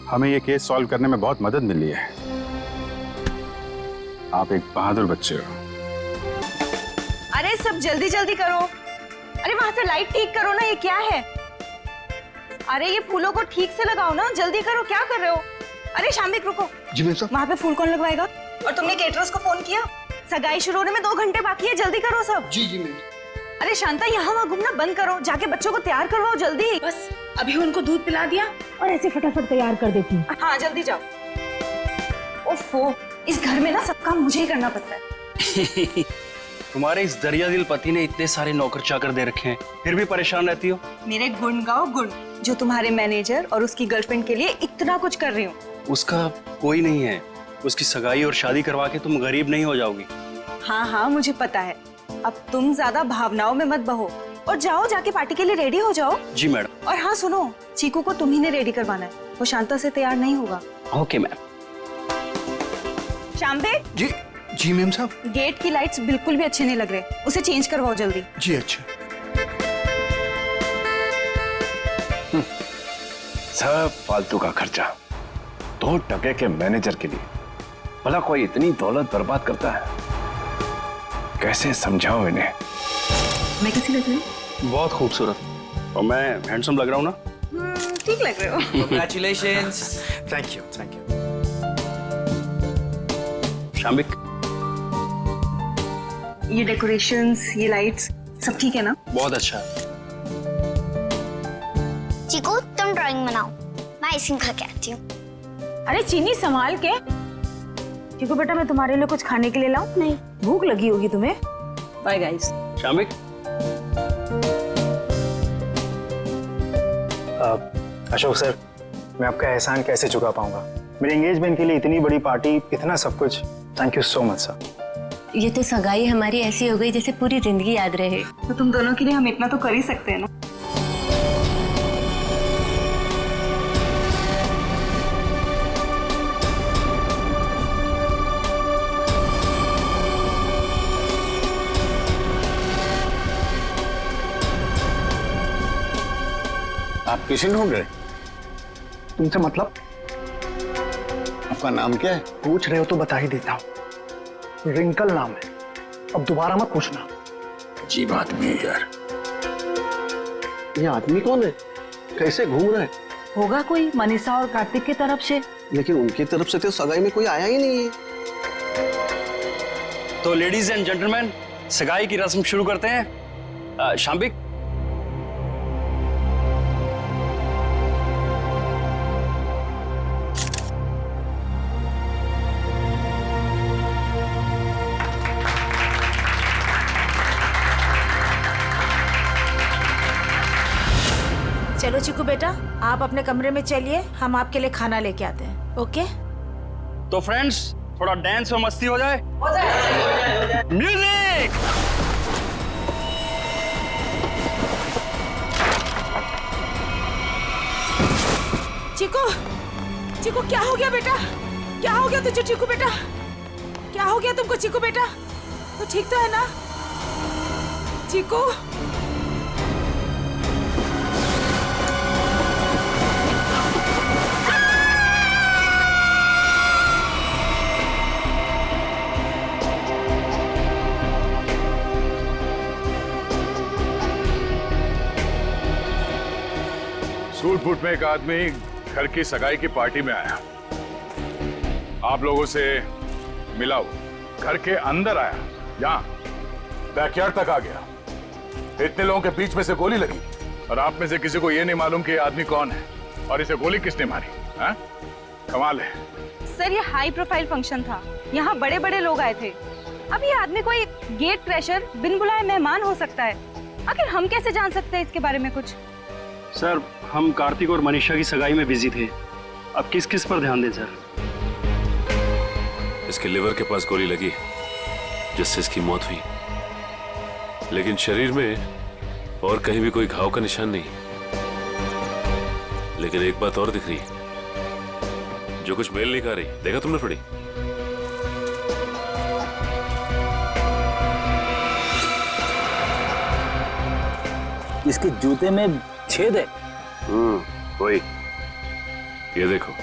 हमें ये केस सॉल्व करने में बहुत मदद मिली है। आप एक बहादुर बच्चे हो। अरे सब जल्दी जल्दी करो। अरे वहां से लाइट ठीक करो ना, ये क्या है? अरे ये फूलों को ठीक से लगाओ ना, जल्दी करो, क्या कर रहे हो? अरे शाम्बिक रुको। जी मैम साहब। वहाँ पे फूल कौन लगवाएगा? और तुमने केटरर्स को फोन किया? सगाई शुरू होने में 2 घंटे बाकी है, जल्दी करो सब। जी मैम। अरे शांता, यहाँ वहाँ घूमना बंद करो, जाके बच्चों को तैयार करवाओ जल्दी। बस अभी उनको दूध पिला दिया और ऐसे फटाफट तैयार कर देती हूँ। हाँ जल्दी जाओ। ओफो, इस घर में ना सब काम मुझे ही करना पड़ता है। तुम्हारे इस दरिया दिल पति ने इतने सारे नौकर चाकर दे रखे हैं, फिर भी परेशान रहती हो। मेरे गुण गाओ गुण, जो तुम्हारे मैनेजर और उसकी गर्लफ्रेंड के लिए इतना कुछ कर रही हूँ। उसका कोई नहीं है, उसकी सगाई और शादी करवा के तुम गरीब नहीं हो जाओगी। हाँ हाँ मुझे पता है। अब तुम ज्यादा भावनाओं में मत बहो और जाओ, जाके पार्टी के लिए रेडी हो जाओ। जी मैडम। और हाँ सुनो, चीकू को तुम ही ने रेडी करवाना है, वो शांता से तैयार नहीं होगा। Okay ma'am. शाम्बे। जी जी मैम साहब। गेट की लाइट्स बिल्कुल भी अच्छे नहीं लग रहे, उसे चेंज करवाओ जल्दी। जी अच्छा। सब फालतू का खर्चा, 2 टके के मैनेजर के लिए। भला कोई इतनी दौलत बर्बाद करता है? कैसे समझाऊं इन्हें? मैं कैसी लग रही हूँ? बहुत खूबसूरत। और मैं हैंडसम लग रहा हूँ ना? ठीक लग रहे हो। Congratulations। Thank you thank you. शाम्बिक, ये डेकोरेशंस, ये लाइट्स, सब ठीक है ना? बहुत अच्छा। चीकू, तुम ड्राइंग बनाओ, मैं आइसक्रीम खा के आती हूँ। अरे चीनी संभाल के। चीकू बेटा, मैं तुम्हारे लिए कुछ खाने के लिए लाऊं? नहीं, भूख लगी होगी तुम्हें। Bye guys. शाम्बिक। अशोक सर, मैं आपका एहसान कैसे चुका पाऊंगा? मेरे एंगेजमेंट के लिए इतनी बड़ी पार्टी, इतना सब कुछ। Thank you so much sir. ये तो सगाई हमारी ऐसी हो गई जैसे पूरी जिंदगी याद रहे। तो तुम दोनों के लिए हम इतना तो कर ही सकते हैं ना। आप किसे ढूंढ रहे? तुमसे मतलब? आपका नाम क्या है? पूछ रहे हो तो बता ही देता हूँ। रिंकल नाम है, अब दोबारा मत पूछना। अजीब आदमी है यार। ये आदमी कौन है? कैसे घूम रहा है? होगा कोई मनीषा और कार्तिक की तरफ से। लेकिन उनकी तरफ से तो सगाई में कोई आया ही नहीं है। तो लेडीज एंड जेंटलमैन, सगाई की रस्म शुरू करते हैं। शाम्बिक। चलो चिकू बेटा, आप अपने कमरे में चलिए, हम आपके लिए खाना लेके आते हैं। ओके? तो फ्रेंड्स, थोड़ा डांस और मस्ती हो जाए। म्यूजिक। चिकू, चिकू क्या हो गया बेटा? क्या हो गया तुझे चिकू बेटा? क्या हो गया तुमको चिकू बेटा? तो ठीक तो है ना चिकू? सूट बूट में एक आदमी घर की सगाई की पार्टी में आया, आप लोगों से मिला, वो घर के अंदर आया, यहाँ बैकयार्ड तक आ गया, इतने लोगों के बीच में से गोली लगी और आप में से किसी को यह नहीं मालूम कि ये आदमी कौन है और इसे गोली किसने मारी? हाँ? कमाल है। सर ये हाई प्रोफाइल फंक्शन था, यहाँ बड़े बड़े लोग आए थे। अब ये आदमी कोई गेट क्रैशर, बिन बुलाए मेहमान हो सकता है। आखिर हम कैसे जान सकते हैं इसके बारे में कुछ? सर, हम कार्तिक और मनीषा की सगाई में बिजी थे, अब किस किस पर ध्यान दें सर? इसके लिवर के पास गोली लगी जिससे इसकी मौत हुई, लेकिन शरीर में और कहीं भी कोई घाव का निशान नहीं। लेकिन एक बात और दिख रही, जो कुछ मेल नहीं खा रही। देखा तुमने फड़ी? इसके जूते में छेद है। वही, ये देखो,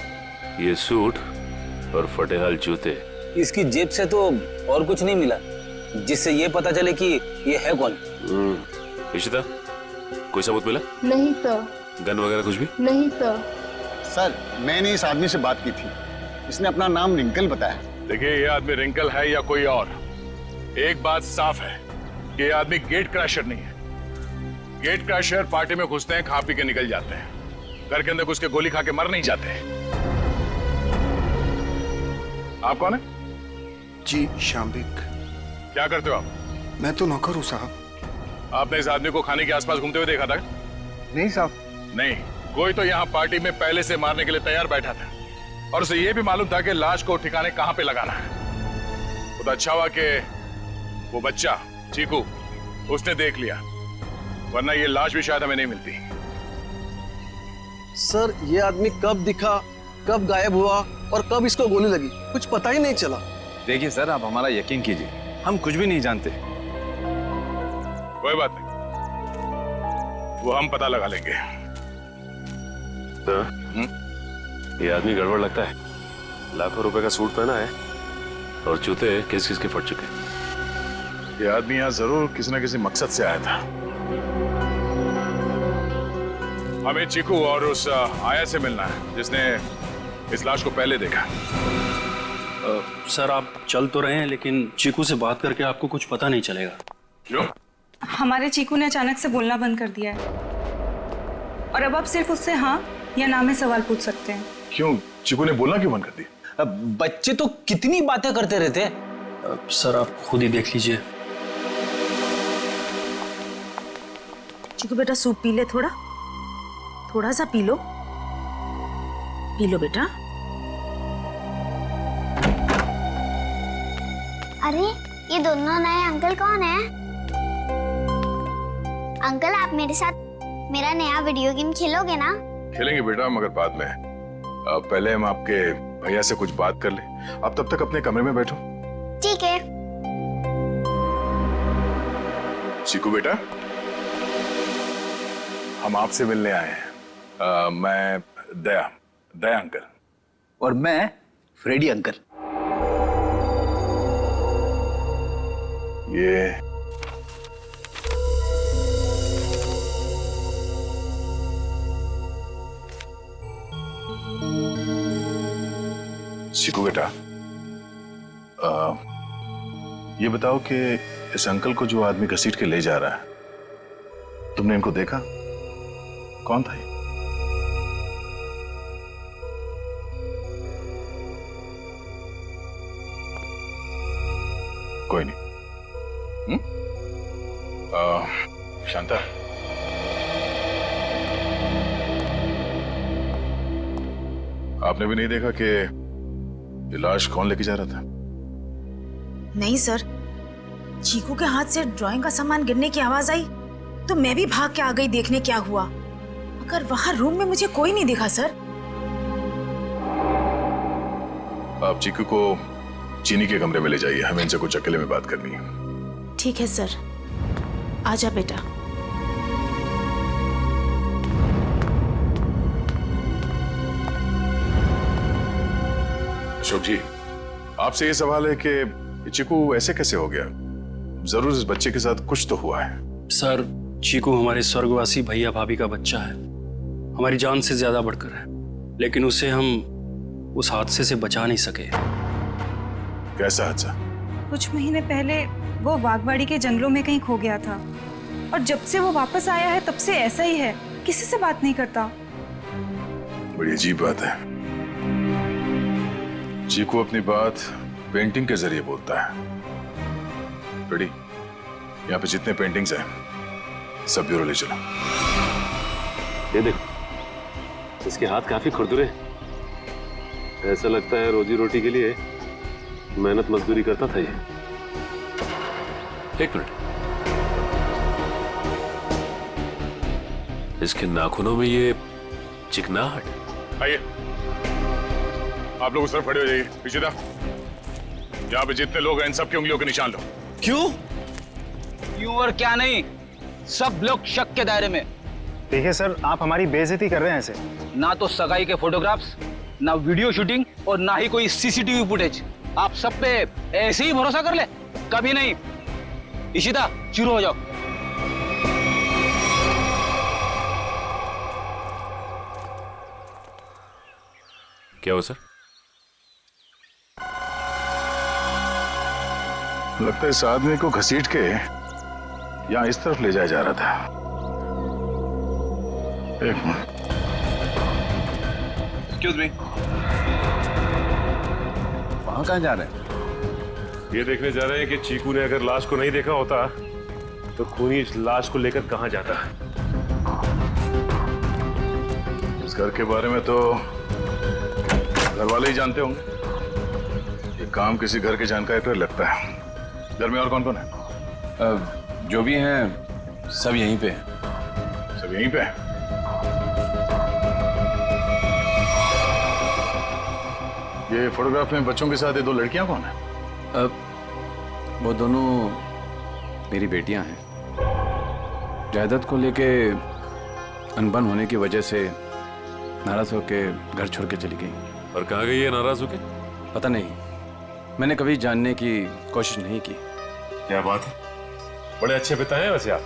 ये सूट और फटेहाल जूते। इसकी जेब से तो और कुछ नहीं मिला जिससे ये पता चले कि ये है कौन। इशिता, कोई सबूत मिला? नहीं सर। गन वगैरह कुछ भी? नहीं सर। सर, मैंने इस आदमी से बात की थी, इसने अपना नाम रिंकल बताया। देखिए, ये आदमी रिंकल है या कोई और, एक बात साफ है कि ये आदमी गेट क्रैशर नहीं है। गेट क्रैशर पार्टी में घुसते हैं, खा पी के निकल जाते हैं, घर के अंदर घुस के गोली खा के मर नहीं जाते। आप कौन है? जी, शाम्बिक। क्या करते हो आप? मैं तो नौकर हूँ साहब। आपने इस आदमी को खाने के आसपास घूमते हुए देखा था? नहीं साहब। नहीं, कोई तो यहाँ पार्टी में पहले से मारने के लिए तैयार बैठा था और उसे यह भी मालूम था कि लाश को ठिकाने कहां पे लगाना है। तो अच्छा हुआ कि वो बच्चा चीकू उसने देख लिया, वरना ये लाश भी शायद हमें नहीं मिलती। सर, ये आदमी कब दिखा, कब गायब हुआ और कब इसको गोली लगी, कुछ पता ही नहीं चला। देखिए सर, आप हमारा यकीन कीजिए, हम कुछ भी नहीं जानते। कोई बात नहीं, वो हम पता लगा लेंगे। तो ये आदमी गड़बड़ लगता है। लाखों रुपए का सूट पहना है और जूते किस किस के फट चुके। ये आदमी यहाँ जरूर किसी न किसी मकसद से आया था। हमें चीकू और उस आया से मिलना है जिसने इस लाश को पहले देखा। सर, आप चल तो रहे हैं, लेकिन चीकू से बात करके आपको कुछ पता नहीं चलेगा। क्यों? हमारे चीकू ने अचानक से बोलना बंद कर दिया है और अब आप सिर्फ उससे हाँ या ना में सवाल पूछ सकते हैं। क्यों? चीकू ने बोलना क्यों बंद कर दिया? बच्चे तो कितनी बातें करते रहते हैं। सर, आप खुद ही देख लीजिए। चिकू बेटा, सूप पी ले, थोड़ा सा पी लो बेटा। अरे ये दोनों नए अंकल कौन है? अंकल, आप मेरे साथ मेरा नया वीडियो गेम खेलोगे ना? खेलेंगे बेटा, मगर बाद में। पहले हम आपके भैया से कुछ बात कर ले। आप तब तक अपने कमरे में बैठो। ठीक है। चीकू बेटा, हम आपसे मिलने आए हैं। मैं दया अंकल। और मैं फ्रेडी अंकल। ये चीकू बेटा, ये बताओ कि इस अंकल को जो आदमी घसीट के ले जा रहा है, तुमने इनको देखा? कौन था ये? कोई नहीं। शांता, आपने भी नहीं देखा कि ये लाश कौन लेके जा रहा था? नहीं सर, चीकू के हाथ से ड्राइंग का सामान गिरने की आवाज आई तो मैं भी भाग के आ गई देखने क्या हुआ, मगर वहां रूम में मुझे कोई नहीं दिखा सर। आप चीकू को चीनी के कमरे में ले जाइए, हमें इनसे कुछ अकेले में बात करनी है। ठीक है सर, आजा बेटा। अशोक जी, आपसे ये सवाल है कि चीकू ऐसे कैसे हो गया? जरूर इस बच्चे के साथ कुछ तो हुआ है। सर, चीकू हमारे स्वर्गवासी भैया भाभी का बच्चा है, हमारी जान से ज्यादा बढ़कर है, लेकिन उसे हम उस हादसे से बचा नहीं सके। कैसा हादसा? कुछ महीने पहले वो बागवाड़ी के जंगलों में कहीं खो गया था और जब से वो वापस आया है तब से ऐसा ही है, किसी से बात नहीं करता। बड़ी अजीब बात है। चीकू अपनी बात पेंटिंग के जरिए बोलता है। बेटी, यहाँ पे जितने पेंटिंग्स हैं सब ब्यूरो ले चलो। ये देखो, इसके हाथ काफी खुरदुरे, ऐसा लगता है रोजी रोटी के लिए मेहनत मजदूरी करता था ये। एक मिनट, इसके नाखूनों में ये चिकनाहट। आइए, आप लोग उस तरफ खड़े हो जाइए। पीछे था, यहाँ पे जितने लोग हैं इन सब की उंगलियों के निशान लो। क्यों? क्यों और क्या नहीं, सब लोग शक के दायरे में। देखिए सर, आप हमारी बेइज्जती कर रहे हैं ऐसे। ना तो सगाई के फोटोग्राफ्स, ना वीडियो शूटिंग और ना ही कोई सीसीटीवी फुटेज। आप सब पे ऐसे ही भरोसा कर ले? कभी नहीं। इशिता, शुरू हो जाओ। क्या हुआ सर? लगता है इस आदमी को घसीट के यहाँ इस तरफ ले जाया जा रहा था। एक मिनट। एक्सक्यूज मी, वहां कहाँ जा रहे हैं? ये देखने जा रहे हैं कि चीकू ने अगर लाश को नहीं देखा होता तो खूनी इस लाश को लेकर कहाँ जाता। इस घर के बारे में तो घर वाले ही जानते होंगे। ये काम किसी घर के जानकारी पर लगता है। घर में और कौन कौन है? जो भी हैं सब यहीं पे हैं। सब यहीं पे? ये फोटोग्राफ में बच्चों के साथ ये दो लड़कियां कौन है? वो दोनों मेरी बेटियां हैं। जायदाद को लेके अनबन होने की वजह से नाराज होके घर छोड़ के चली गई। और कहाँ गई है नाराज होके? पता नहीं, मैंने कभी जानने की कोशिश नहीं की। क्या बात है, बड़े अच्छे पिता हैं वैसे आप।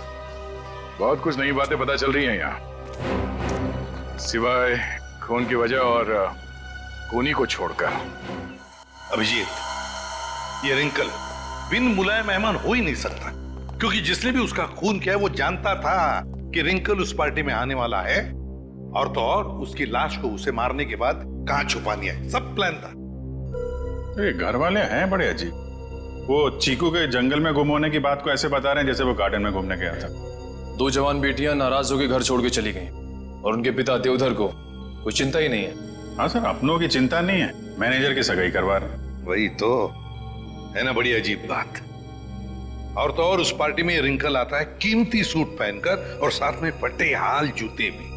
बहुत कुछ नई बातें पता चल रही हैं यहाँ, सिवाय खून की वजह और खूनी को छोड़कर। अभिजीत, ये रिंकल बिन बुलाए मेहमान हो ही नहीं सकता, क्योंकि जिसने भी उसका खून किया है वो जानता था कि रिंकल उस पार्टी में आने वाला है, और तो और उसकी लाश को उसे मारने के बाद कहां छुपानी है, सब प्लान था। ये घर वाले हैं बड़े अजीब। वो चीकू के जंगल में गुम होने की बात को ऐसे बता रहे हैं जैसे वो गार्डन में घूमने गया था। दो जवान बेटियां नाराज होकर घर छोड़ के चली गईं और उनके पिता देवधर को कोई चिंता ही नहीं है। हाँ सर, अपनों की चिंता नहीं है, मैनेजर की सगाई करवा रहे। वही तो है ना, बड़ी अजीब बात। और तो और उस पार्टी में रिंकल आता है कीमती सूट पहनकर और साथ में फटे हाल जूते भी।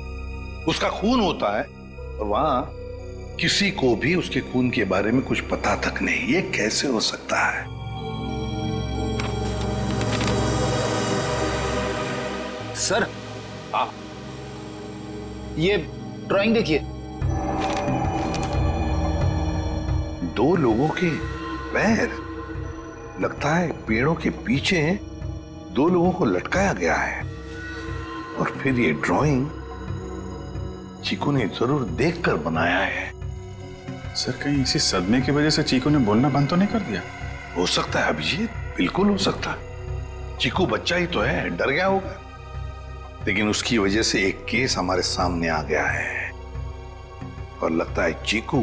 उसका खून होता है और वहां किसी को भी उसके खून के बारे में कुछ पता तक नहीं। ये कैसे हो सकता है? सर, ये ड्राइंग देखिए। दो लोगों के पैर, लगता है पेड़ों के पीछे दो लोगों को लटकाया गया है। और फिर ये ड्राइंग चीकू ने जरूर देखकर बनाया है। सर, कहीं इसी सदमे की वजह से चीकू ने बोलना बंद तो नहीं कर दिया? हो सकता है अभिजीत, बिल्कुल हो सकता है। चीकू बच्चा ही तो है, डर गया होगा। लेकिन उसकी वजह से एक केस हमारे सामने आ गया है और लगता है चीकू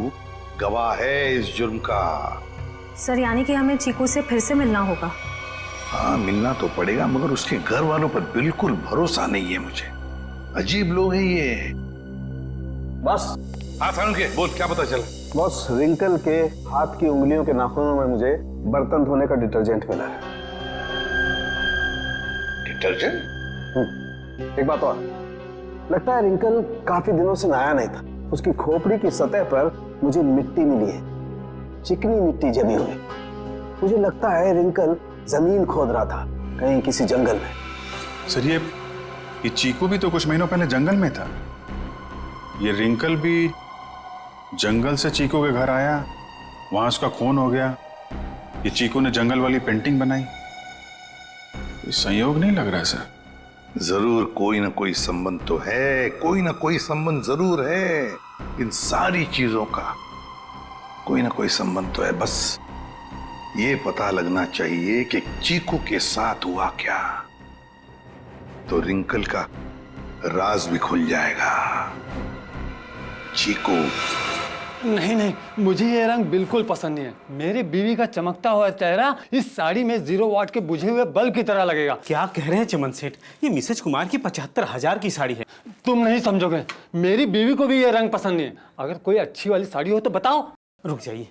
गवाह है इस जुर्म का। सर, यानी कि हमें चीकू से फिर से मिलना होगा? हाँ, मिलना तो पड़ेगा, मगर उसके घर वालों पर बिल्कुल भरोसा नहीं है मुझे। अजीब लोग हैं ये। बस हाँ सारुण के बोल, क्या पता चला? बॉस, रिंकल के हाथ की उंगलियों के नाखूनों में मुझे बर्तन धोने का डिटर्जेंट मिला है। डिटर्जेंट? एक बात और, लगता है रिंकल काफी दिनों से नहाया नहीं था। उसकी खोपड़ी की सतह पर मुझे मिट्टी मिली है, चिकनी मिट्टी जमी हुई। मुझे लगता है रिंकल जमीन खोद रहा था कहीं किसी जंगल में। सर ये चीकू भी तो कुछ महीनों पहले जंगल में था। ये रिंकल भी जंगल से चीकू के घर आया, वहां उसका खून हो गया, ये चीकू ने जंगल वाली पेंटिंग बनाई। कोई संयोग नहीं लग रहा है सर। जरूर कोई ना कोई संबंध तो है, कोई ना कोई संबंध जरूर है। इन सारी चीजों का कोई ना कोई संबंध तो है। बस ये पता लगना चाहिए कि चीकू के साथ हुआ क्या, तो रिंकल का राज भी खुल जाएगा। चीकू, नहीं नहीं, मुझे ये रंग बिल्कुल पसंद नहीं है। मेरी बीवी का चमकता हुआ चेहरा इस साड़ी में 0 वाट के बुझे हुए बल्ब की तरह लगेगा। क्या कह रहे हैं चमन सेठ? ये मिसेज कुमार की 75,000 की साड़ी है। तुम नहीं समझोगे, मेरी बीवी को भी ये रंग पसंद नहीं है। अगर कोई अच्छी वाली साड़ी हो तो बताओ। रुक जाइए,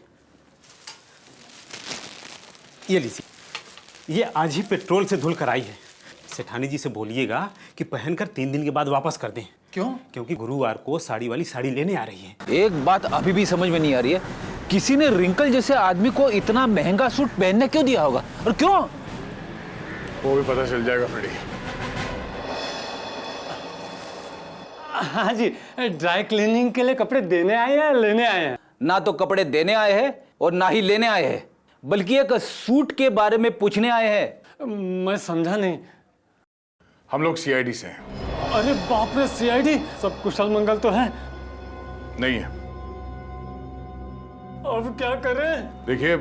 ये लीजिए, ये आज ही पेट्रोल से धुल कर आई है। सेठानी जी से बोलिएगा कि पहनकर 3 दिन के बाद वापस कर दें। क्यों? क्योंकि गुरुवार को साड़ी वाली साड़ी लेने आ रही है। एक बात अभी भी समझ में नहीं आ रही है, किसी ने रिंकल जैसे आदमी को इतना महंगा सूट पहनने क्यों दिया होगा और क्यों? वो भी पता चल जाएगा फ्रेडी। हाँ जी, ड्राई क्लीनिंग के लिए कपड़े देने आए हैं, लेने आए हैं? ना तो कपड़े देने आए हैं और ना ही लेने आए हैं, बल्कि एक सूट के बारे में पूछने आए हैं। मैं समझा नहीं। हम लोग सीआईडी से हैं। अरे बाप रे, सीआईडी? सब कुशल मंगल तो है? नहीं है। अब क्या करें? देखिए,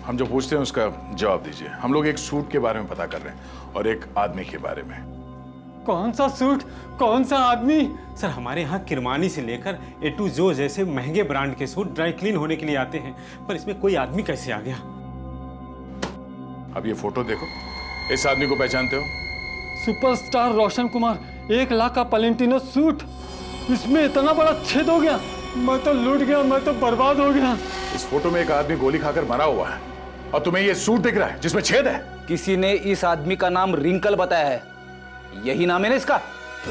हम जो पूछते हैं उसका जवाब दीजिए। हम लोग एक सूट के बारे में पता कर रहे हैं और एक आदमी के बारे में। कौन सा सूट, कौन सा आदमी? सर, हमारे यहाँ किरमानी से लेकर A to Z जैसे महंगे ब्रांड के सूट ड्राई क्लीन होने के लिए आते हैं, पर इसमें कोई आदमी कैसे आ गया? अब ये फोटो देखो, इस आदमी को पहचानते हो? सुपरस्टार रोशन कुमार, 1 लाख का पलेंटिनो सूट, इसमें इतना बड़ा छेद हो गया। मैं तो लूट गया, मैं तो बर्बाद हो गया। इस फोटो में एक आदमी गोली खाकर मरा हुआ है और तुम्हें ये सूट दिख रहा है जिसमें छेद है। किसी ने इस आदमी का नाम रिंकल बताया है, यही नाम है ना इसका?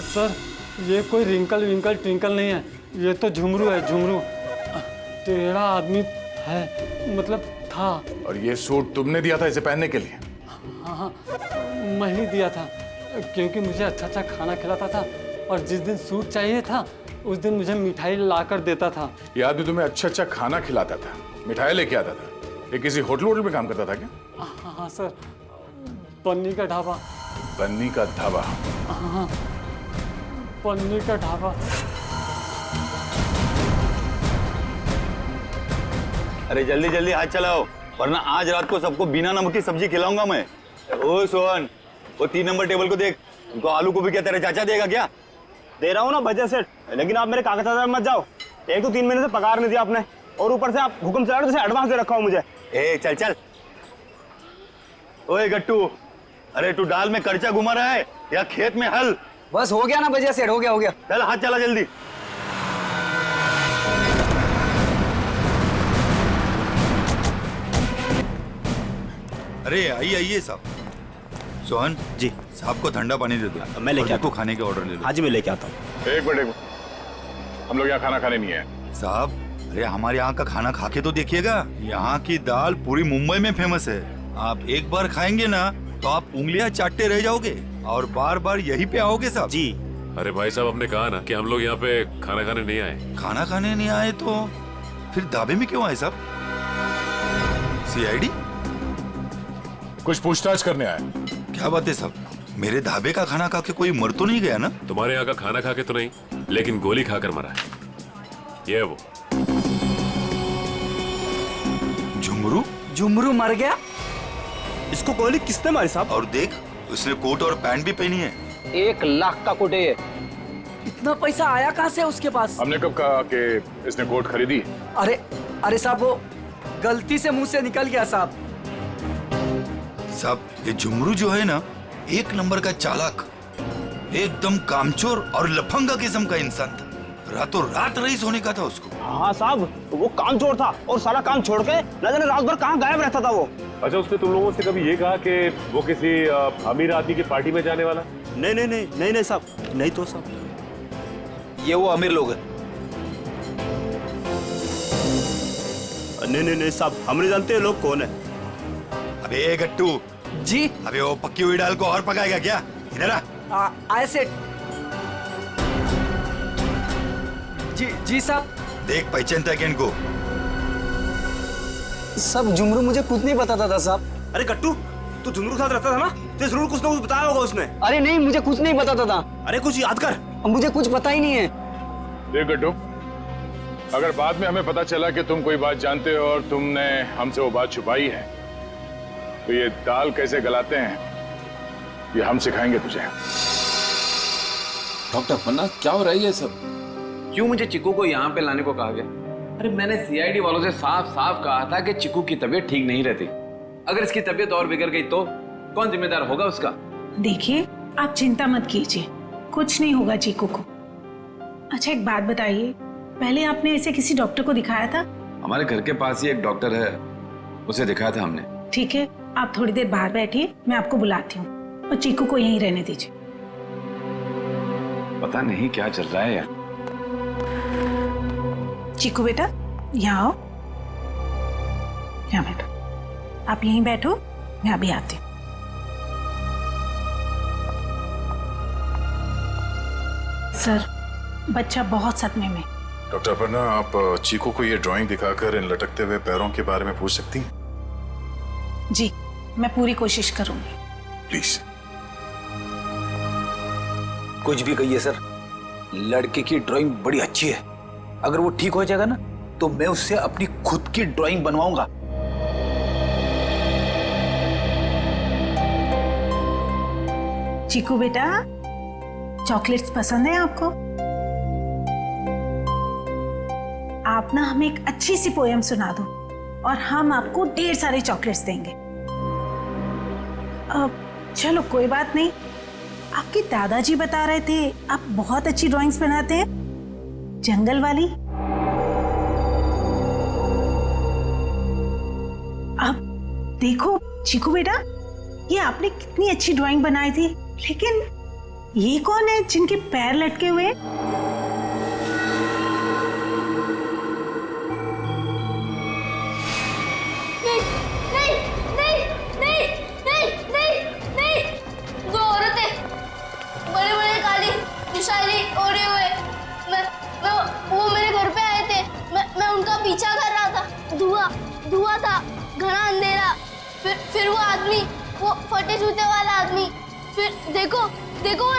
सर, ये कोई रिंकल विंकल ट्विंकल नहीं है, ये तो झुमरू है, झुमरू। टेढ़ा आदमी है, मतलब था। और ये सूट तुमने दिया था इसे पहनने के लिए? हाँ, मैं ही दिया था, क्योंकि मुझे अच्छा अच्छा खाना खिलाता था और जिस दिन सूट चाहिए था उस दिन मुझे मिठाई लाकर देता था। ये आदमी तुम्हें अच्छा अच्छा खाना खिलाता था, मिठाई लेके आता था। ये किसी होटल में काम करता था क्या? हाँ सर, पन्नी का ढाबा। बन्नी का ढाबा? हाँ, पन्नी का ढाबा। अरे जल्दी जल्दी हाथ चलाओ, वरना आज रात को सबको बिना नमक की सब्जी खिलाऊंगा मैं। ओ सोहन, वो 3 नंबर टेबल को देख, उनको आलू को भी क्या तेरा चाचा देगा क्या? दे रहा हूँ ना बजट सेट, लेकिन आप मेरे कागज मत जाओ। एक तो 3 महीने से पगार नहीं दिया आपने, और ऊपर से आप हुक्म चला रहे हो, एडवांस दे रखा हूँ मुझे। ए चल चल। ओए गट्टू, अरे तू डाल में कर्चा घुमा रहा है या खेत में हल? बस हो गया ना बजट सेट, हो गया हो गया। चल हाथ चला जल्दी। अरे आइए आइए साहब। सोहन जी, साहब को ठंडा पानी दे दो। मैं लेके आता हूं। खाने के ऑर्डर ले लो। हाँ जी, मैं लेके आता हूँ। एक मिनट, हम लोग यहाँ खाना खाने नहीं आए साहब। अरे हमारे यहाँ का खाना खा के तो देखिएगा, यहाँ की दाल पूरी मुंबई में फेमस है। आप एक बार खाएंगे ना तो आप उंगलियां चाटते रह जाओगे और बार बार यहीं पे आओगे साहब। जी। अरे भाई साहब, हमने कहा ना कि हम लोग यहाँ पे खाना खाने नहीं आए। खाना खाने नहीं आए तो फिर ढाबे में क्यों आए साहब? सीआईडी? कुछ पूछताछ करने आए। क्या बात है साहब, मेरे ढाबे का खाना खा के कोई मर तो नहीं गया ना? तुम्हारे यहाँ का खाना खा के तो नहीं, लेकिन गोली खाकर मरा है। ये वो झुमरू। झुमरू मर गया? इसको गोली किसने मारी साहब? और देख, उसने कोट और पैंट भी पहनी है। 1 लाख का कोट है ये। इतना पैसा आया कहाँ से उसके पास? हमने कब कहा कि इसने कोट खरीदी? अरे साहब, वो गलती से मुंह से निकल गया साहब। साहब, ये झुमरू जो है ना, 1 नंबर का चालाक, एकदम कामचोर और लफंगा किस्म का इंसान था। रातों रात रईस होने का था उसको। हाँ साहब, वो काम चोर था और सारा काम छोड़ के न जाने रात भर कहाँ गायब रहता था वो। अच्छा, उसने तुम लोगों से कभी ये कहा कि वो किसी अमीर आदमी की पार्टी में जाने वाला? नहीं साहब, नहीं तो साहब। ये वो अमीर लोग हैं। नहीं साहब, हम नहीं जानते लोग कौन है। अबे गट्टू जी। अबे वो पक्की हुई दाल को और पकाएगा क्या? इधर आ। आए सेठ। जी साहब। देख पहचानता है क्या इनको? सब जुमरू मुझे खुद नहीं बताता था साहब। अरे गट्टू, तू जुमरू के साथ रहता था ना, तो जरूर कुछ ना कुछ बताया होगा उसने। अरे नहीं, मुझे कुछ नहीं बताता था। अरे कुछ याद कर। मुझे कुछ पता ही नहीं है। देख गट्टू, अगर बाद में हमें पता चला कि तुम कोई बात जानते हो और तुमने हमसे वो बात छुपाई है, तो ये दाल कैसे गलाते हैं ये हम सिखाएंगे तुझे। डॉक्टर पन्ना, क्या हो रहा है ये सब? क्यों मुझे चिकू को यहाँ पे लाने को कहा गया? अरे मैंने सीआईडी वालों से साफ साफ कहा था कि चिकू की तबीयत ठीक नहीं रहती। अगर इसकी तबीयत और बिगड़ गई तो कौन जिम्मेदार होगा उसका? देखिए, आप चिंता मत कीजिए, कुछ नहीं होगा चीकू को। अच्छा एक बात बताइए, पहले आपने ऐसे किसी डॉक्टर को दिखाया था? हमारे घर के पास ही एक डॉक्टर है, उसे दिखाया था हमने। ठीक है, आप थोड़ी देर बाहर बैठिए, मैं आपको बुलाती हूँ, और चीकू को यहीं रहने दीजिए। पता नहीं क्या चल रहा है यार। चीकू बेटा, यहाँ आओ, यहाँ बैठो। आप यहीं बैठो, मैं अभी आती हूँ। सर, बच्चा बहुत सदमे में। डॉक्टर पन्ना, आप चीकू को ये ड्राइंग दिखाकर इन लटकते हुए पैरों के बारे में पूछ सकती हैं? जी, मैं पूरी कोशिश करूंगी। प्लीज। कुछ भी कहिए सर, लड़के की ड्राइंग बड़ी अच्छी है। अगर वो ठीक हो जाएगा ना, तो मैं उससे अपनी खुद की ड्राइंग बनवाऊंगा। चीकू बेटा, चॉकलेट्स पसंद है आपको? आप ना हमें एक अच्छी सी पोएम सुना दो और हम आपको ढेर सारे चॉकलेट्स देंगे। चलो कोई बात नहीं, आपके दादाजी बता रहे थे आप बहुत अच्छी ड्राइंग्स बनाते हैं, जंगल वाली। अब देखो चीकू बेटा, ये आपने कितनी अच्छी ड्राइंग बनाई थी, लेकिन ये कौन है जिनके पैर लटके हुए? दो औरतें बड़े बड़े काली शायरी ओढ़े हुए, वो मेरे घर पे आए थे। मैं उनका पीछा कर रहा था। धुआं था, घना अंधेरा। फिर वो आदमी, वो फटे जूते वाला आदमी, फिर देखो वो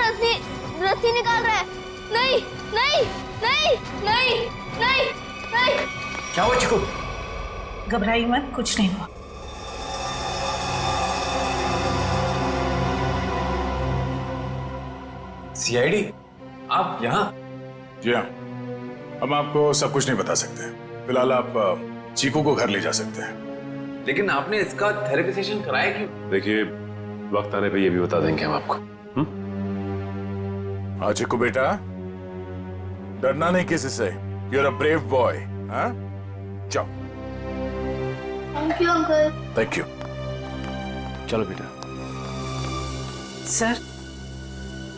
रस्सी निकाल रहा है। नहीं। क्या हुआ चिकू? घबराइए मत, कुछ नहीं हुआ। सीआईडी, आप यहाँ? जी हाँ, हम आपको सब कुछ नहीं बता सकते। फिलहाल आप चीकू को घर ले जा सकते हैं। लेकिन आपने इसका थेरेपी सेशन कराया क्यों? देखिए, वक्त आने पे ये भी बता देंगे हम आपको। हाँ चिकू बेटा, डरना नहीं किसी से। You are a brave boy. हाँ, जाओ। Thank you uncle. Thank you. चलो बेटा। सर,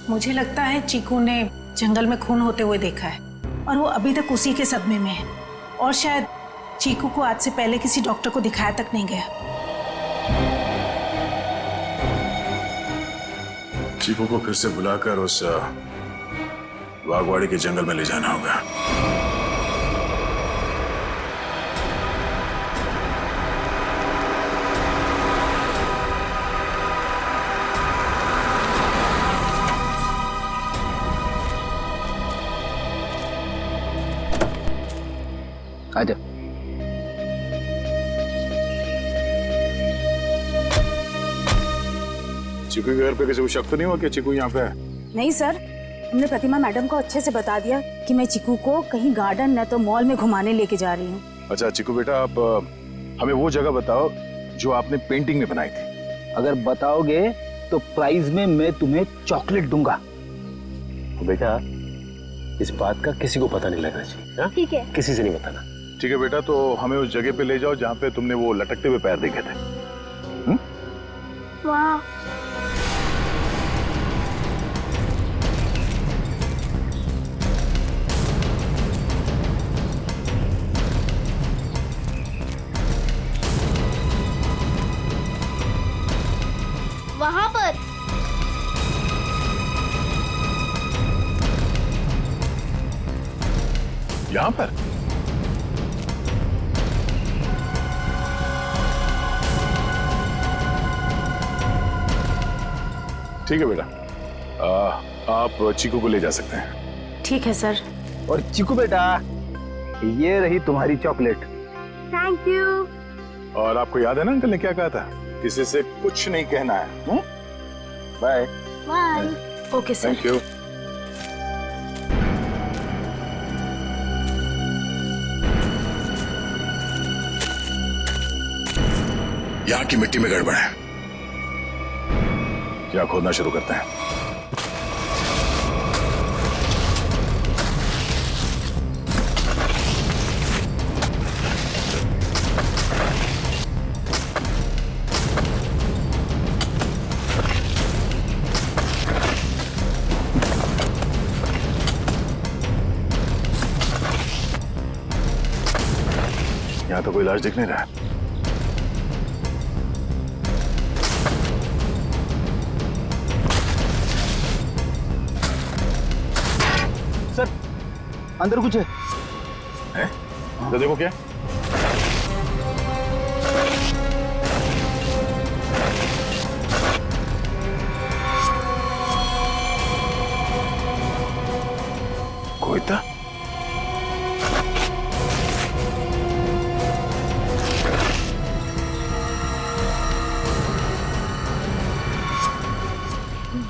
मुझे लगता है चीकू ने जंगल में खून होते हुए देखा है और वो अभी तक उसी के सदमे में है, और शायद चीकू को आज से पहले किसी डॉक्टर को दिखाया तक नहीं गया। चीकू को फिर से बुलाकर उस बागवाड़ी के जंगल में ले जाना होगा। आजा। चीकू के घर पे किसी को शक तो नहीं हुआ कि चीकू यहाँ पे है? नहीं सर, हमने प्रतिमा मैडम को अच्छे से बता दिया कि मैं चीकू को कहीं गार्डन न तो मॉल में घुमाने लेके जा रही हूँ। अच्छा चिकू बेटा, आप हमें वो जगह बताओ जो आपने पेंटिंग में बनाई थी। अगर बताओगे तो प्राइज में मैं तुम्हें चॉकलेट दूंगा। बेटा, इस बात का किसी को पता नहीं लगना चाहिए। हाँ? ठीक है। किसी से नहीं बताना। ठीक है बेटा, तो हमें उस जगह पे ले जाओ जहाँ पे तुमने वो लटकते हुए पैर देखे थे। वाह, वहां पर यहाँ पर? ठीक है बेटा, आप चीकू को ले जा सकते हैं। ठीक है सर। और चीकू बेटा, ये रही तुम्हारी चॉकलेट। Thank you. और आपको याद है ना अंकल ने क्या कहा था, किसी से कुछ नहीं कहना है। Bye. Bye. Okay sir. Thank you. यहाँ की मिट्टी में गड़बड़ है, क्या खोदना शुरू करते हैं। यहाँ तो कोई लाश दिख नहीं रहा है। सर, अंदर कुछ है? तो देखो क्या। कोई था?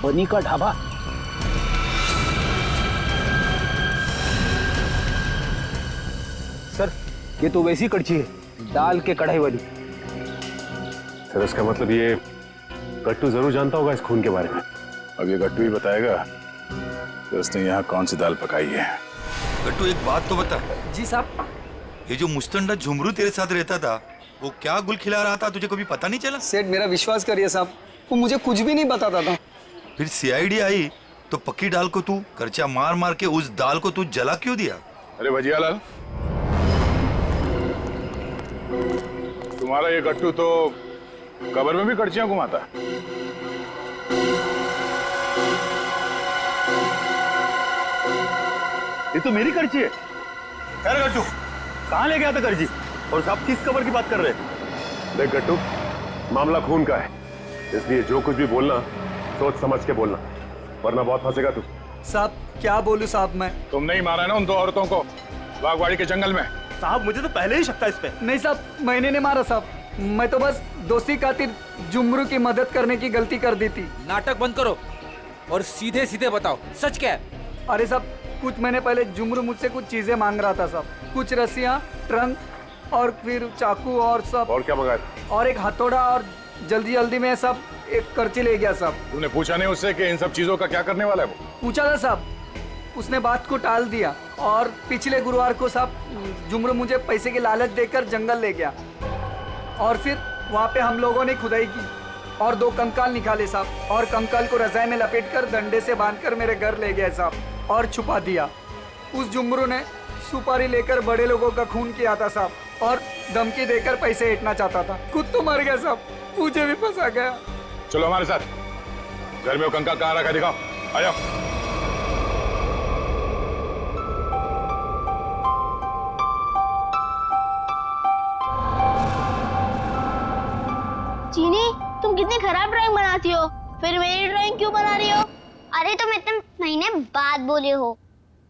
बनी का ढाबा। सर, ये तो वैसी कड़छी है, दाल के कढ़ाई वाली। सर, इसका मतलब ये गट्टू जरूर जानता होगा इस खून के बारे में। अब ये गट्टू ही बताएगा कि उसने यहाँ कौन सी दाल पकाई है। गट्टू, एक बात तो बता। जी साहब। ये जो मुस्तंडा झुमरू तेरे साथ रहता था, वो क्या गुल खिला रहा था, तुझे कभी पता नहीं चला? सेठ, मेरा विश्वास करिए साहब, वो मुझे कुछ भी नहीं बताता था। फिर सीआईडी आई तो पक्की दाल को तू करचा मार मार के उस दाल को तू जला क्यों दिया? अरे भजियालाल, तुम्हारा ये गट्टू तो कब्र में भी कड़छियां घुमाता है। ये तो मेरी कड़छी है। खैर गट्टू, कहाँ ले गया था कड़छी? और साहब किस कब्र की बात कर रहे हैं? देख गट्टू, मामला खून का है, इसलिए जो कुछ भी बोलना सोच समझ के बोलना, वरना बहुत फंसेगा तू। साहब, क्या बोलूं साहब मैं? तुमने ही मारा है ना उन दो औरतों को बागवाड़ी के जंगल में। साहब, मुझे तो पहले ही शक था इस पे। नहीं साहब, मैंने नहीं मारा साहब, मैं तो बस दोस्ती खातिर जुमरू की मदद करने की गलती कर दी थी। नाटक बंद करो और सीधे सीधे बताओ, सच क्या है? अरे साहब, कुछ महीने पहले जुमरू मुझसे कुछ चीजें मांग रहा था साहब, कुछ रस्सियाँ, ट्रंक और फिर चाकू और सब। और क्या मंगाया? और एक हथौड़ा, और जल्दी जल्दी में सब एक करची ले गया साहब। तूने पूछा नहीं उससे कि इन सब चीजों का क्या करने वाला है वो? पूछा था साहब, उसने बात को टाल दिया। और पिछले गुरुवार को साहब जुमरू मुझे पैसे की लालच देकर जंगल ले गया, और फिर वहाँ पे हम लोगों ने खुदाई की और 2 कंकाल निकाले साहब, और कंकाल को रजाई में लपेटकर डंडे से बांधकर मेरे घर ले गया साहब और छुपा दिया। उस जुमरू ने सुपारी लेकर बड़े लोगों का खून किया था साहब, और धमकी देकर पैसे ऐंठना चाहता था। खुद तो मर गया साहब, मुझे भी फंसा गया। चलो हमारे साथ, घर में वो कंकाल कहाँ रखा दिखाओ, आ जाओ। चीनी, तुम कितनी खराब ड्राइंग बनाती हो, फिर मेरी ड्राइंग क्यों बना रही हो? अरे तुम इतने महीने बाद बोले हो,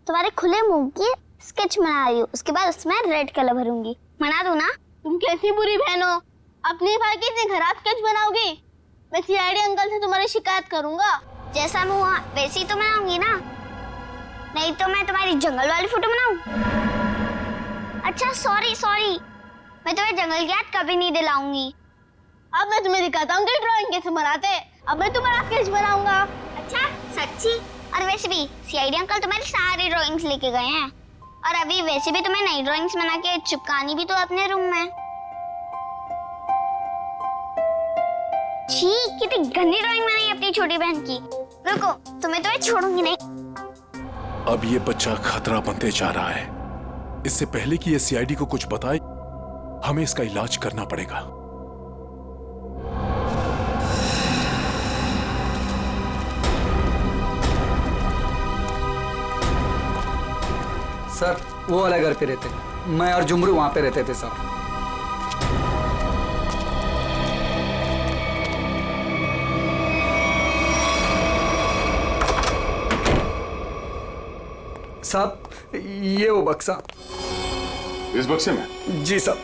तुम्हारे खुले मुंह की स्केच बना रही हूँ, उसके बाद उसमें रेड कलर भरूंगी। बना दो ना? तुम कैसी बुरी बहन हो, अपनी भाई की इतनी खराब स्केच बनाओगी? मैं सीआईडी अंकल से तुम्हारी शिकायत करूंगा। जैसा मुंह हुआ वैसी तो बनाऊंगी ना, नहीं तो मैं तुम्हारी जंगल वाली फोटो बनाऊं? अच्छा सॉरी, मैं तुम्हें जंगल की याद कभी नहीं दिलाऊंगी। अब मैं तुम्हें दिखाता हूँ कि ड्राइंग कैसे बनाते। अब मैं तुम्हारा स्केच बनाऊंगा। अच्छा सच्ची? और वैसे भी सीआईडी अंकल तुम्हारी सारी ड्राइंग्स लेके गए हैं और अभी वैसे भी तुम्हें नई ड्राइंग्स बना के चिपकानी भी तो अपने रूम में। छी, कितनी गंदी ड्राइंग बनाई अपनी छोटी बहन की। रुको, तुम्हें तो मैं छोड़ूंगी नहीं। अब ये बच्चा खतरा बनते जा रहा है। इससे पहले कि ये सीआईडी को कुछ बताए, हमें इसका इलाज करना पड़ेगा। सर वो वाला घर पे रहते, मैं और जुमरू वहां पे रहते थे सर। साहब ये वो बक्सा। इस बक्से में? जी साहब।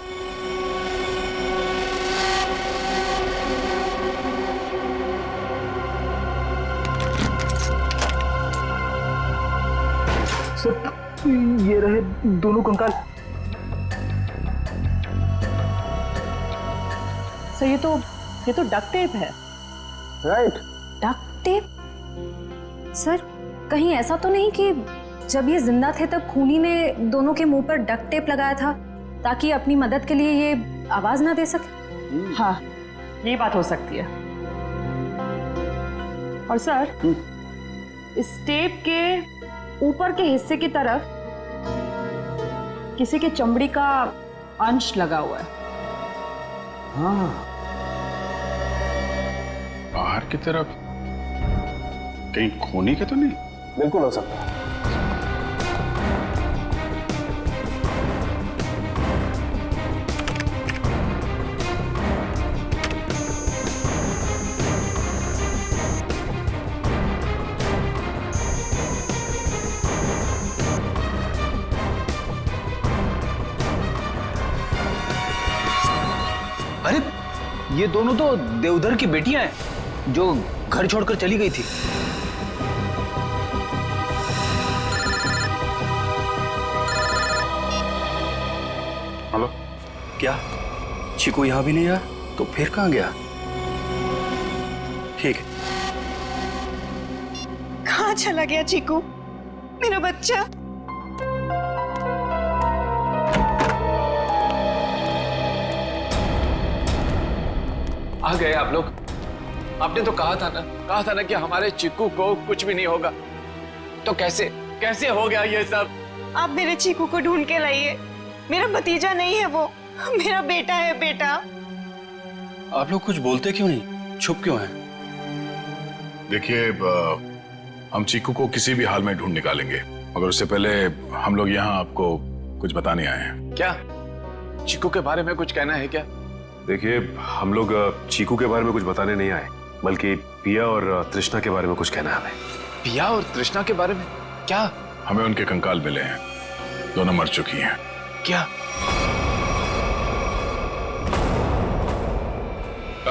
सर ये रहे दोनों कंकाल। सर ये तो डक्ट टेप है। राइट। Duct tape? सर कहीं ऐसा तो नहीं कि जब ये जिंदा थे तब खूनी ने दोनों के मुंह पर डक्ट टेप लगाया था ताकि अपनी मदद के लिए ये आवाज ना दे सके? हाँ ये बात हो सकती है। और सर इस टेप के ऊपर के हिस्से की तरफ किसी के चमड़ी का अंश लगा हुआ है। हाँ, बाहर की तरफ कहीं खूनी के तो नहीं? बिल्कुल हो सकता है। अरे ये दोनों तो देवधर की बेटियां हैं जो घर छोड़कर चली गई थी। हेलो, क्या चीकू यहाँ भी नहीं आया? तो फिर कहाँ गया? ठीक है। कहाँ चला गया चीकू, मेरा बच्चा? आ गए आप लोग। आपने तो कहा था ना कि हमारे चिक्कू को कुछ भी नहीं होगा। तो कैसे हो गया ये सब? आप मेरे चीकू को ढूंढ के लाइए। मेरा भतीजा नहीं है वो, मेरा बेटा है। बेटा आप लोग कुछ बोलते क्यों नहीं, चुप क्यों हैं? देखिए, हम चीकू को किसी भी हाल में ढूंढ निकालेंगे, मगर उससे पहले हम लोग यहाँ आपको कुछ बताने आए हैं। क्या चिक्कू के बारे में कुछ कहना है क्या? देखिए, हम लोग चीकू के बारे में कुछ बताने नहीं आए, बल्कि पिया और तृष्णा के बारे में कुछ कहना है हमें। पिया और तृष्णा के बारे में क्या? हमें उनके कंकाल मिले हैं, दोनों मर चुकी हैं। क्या?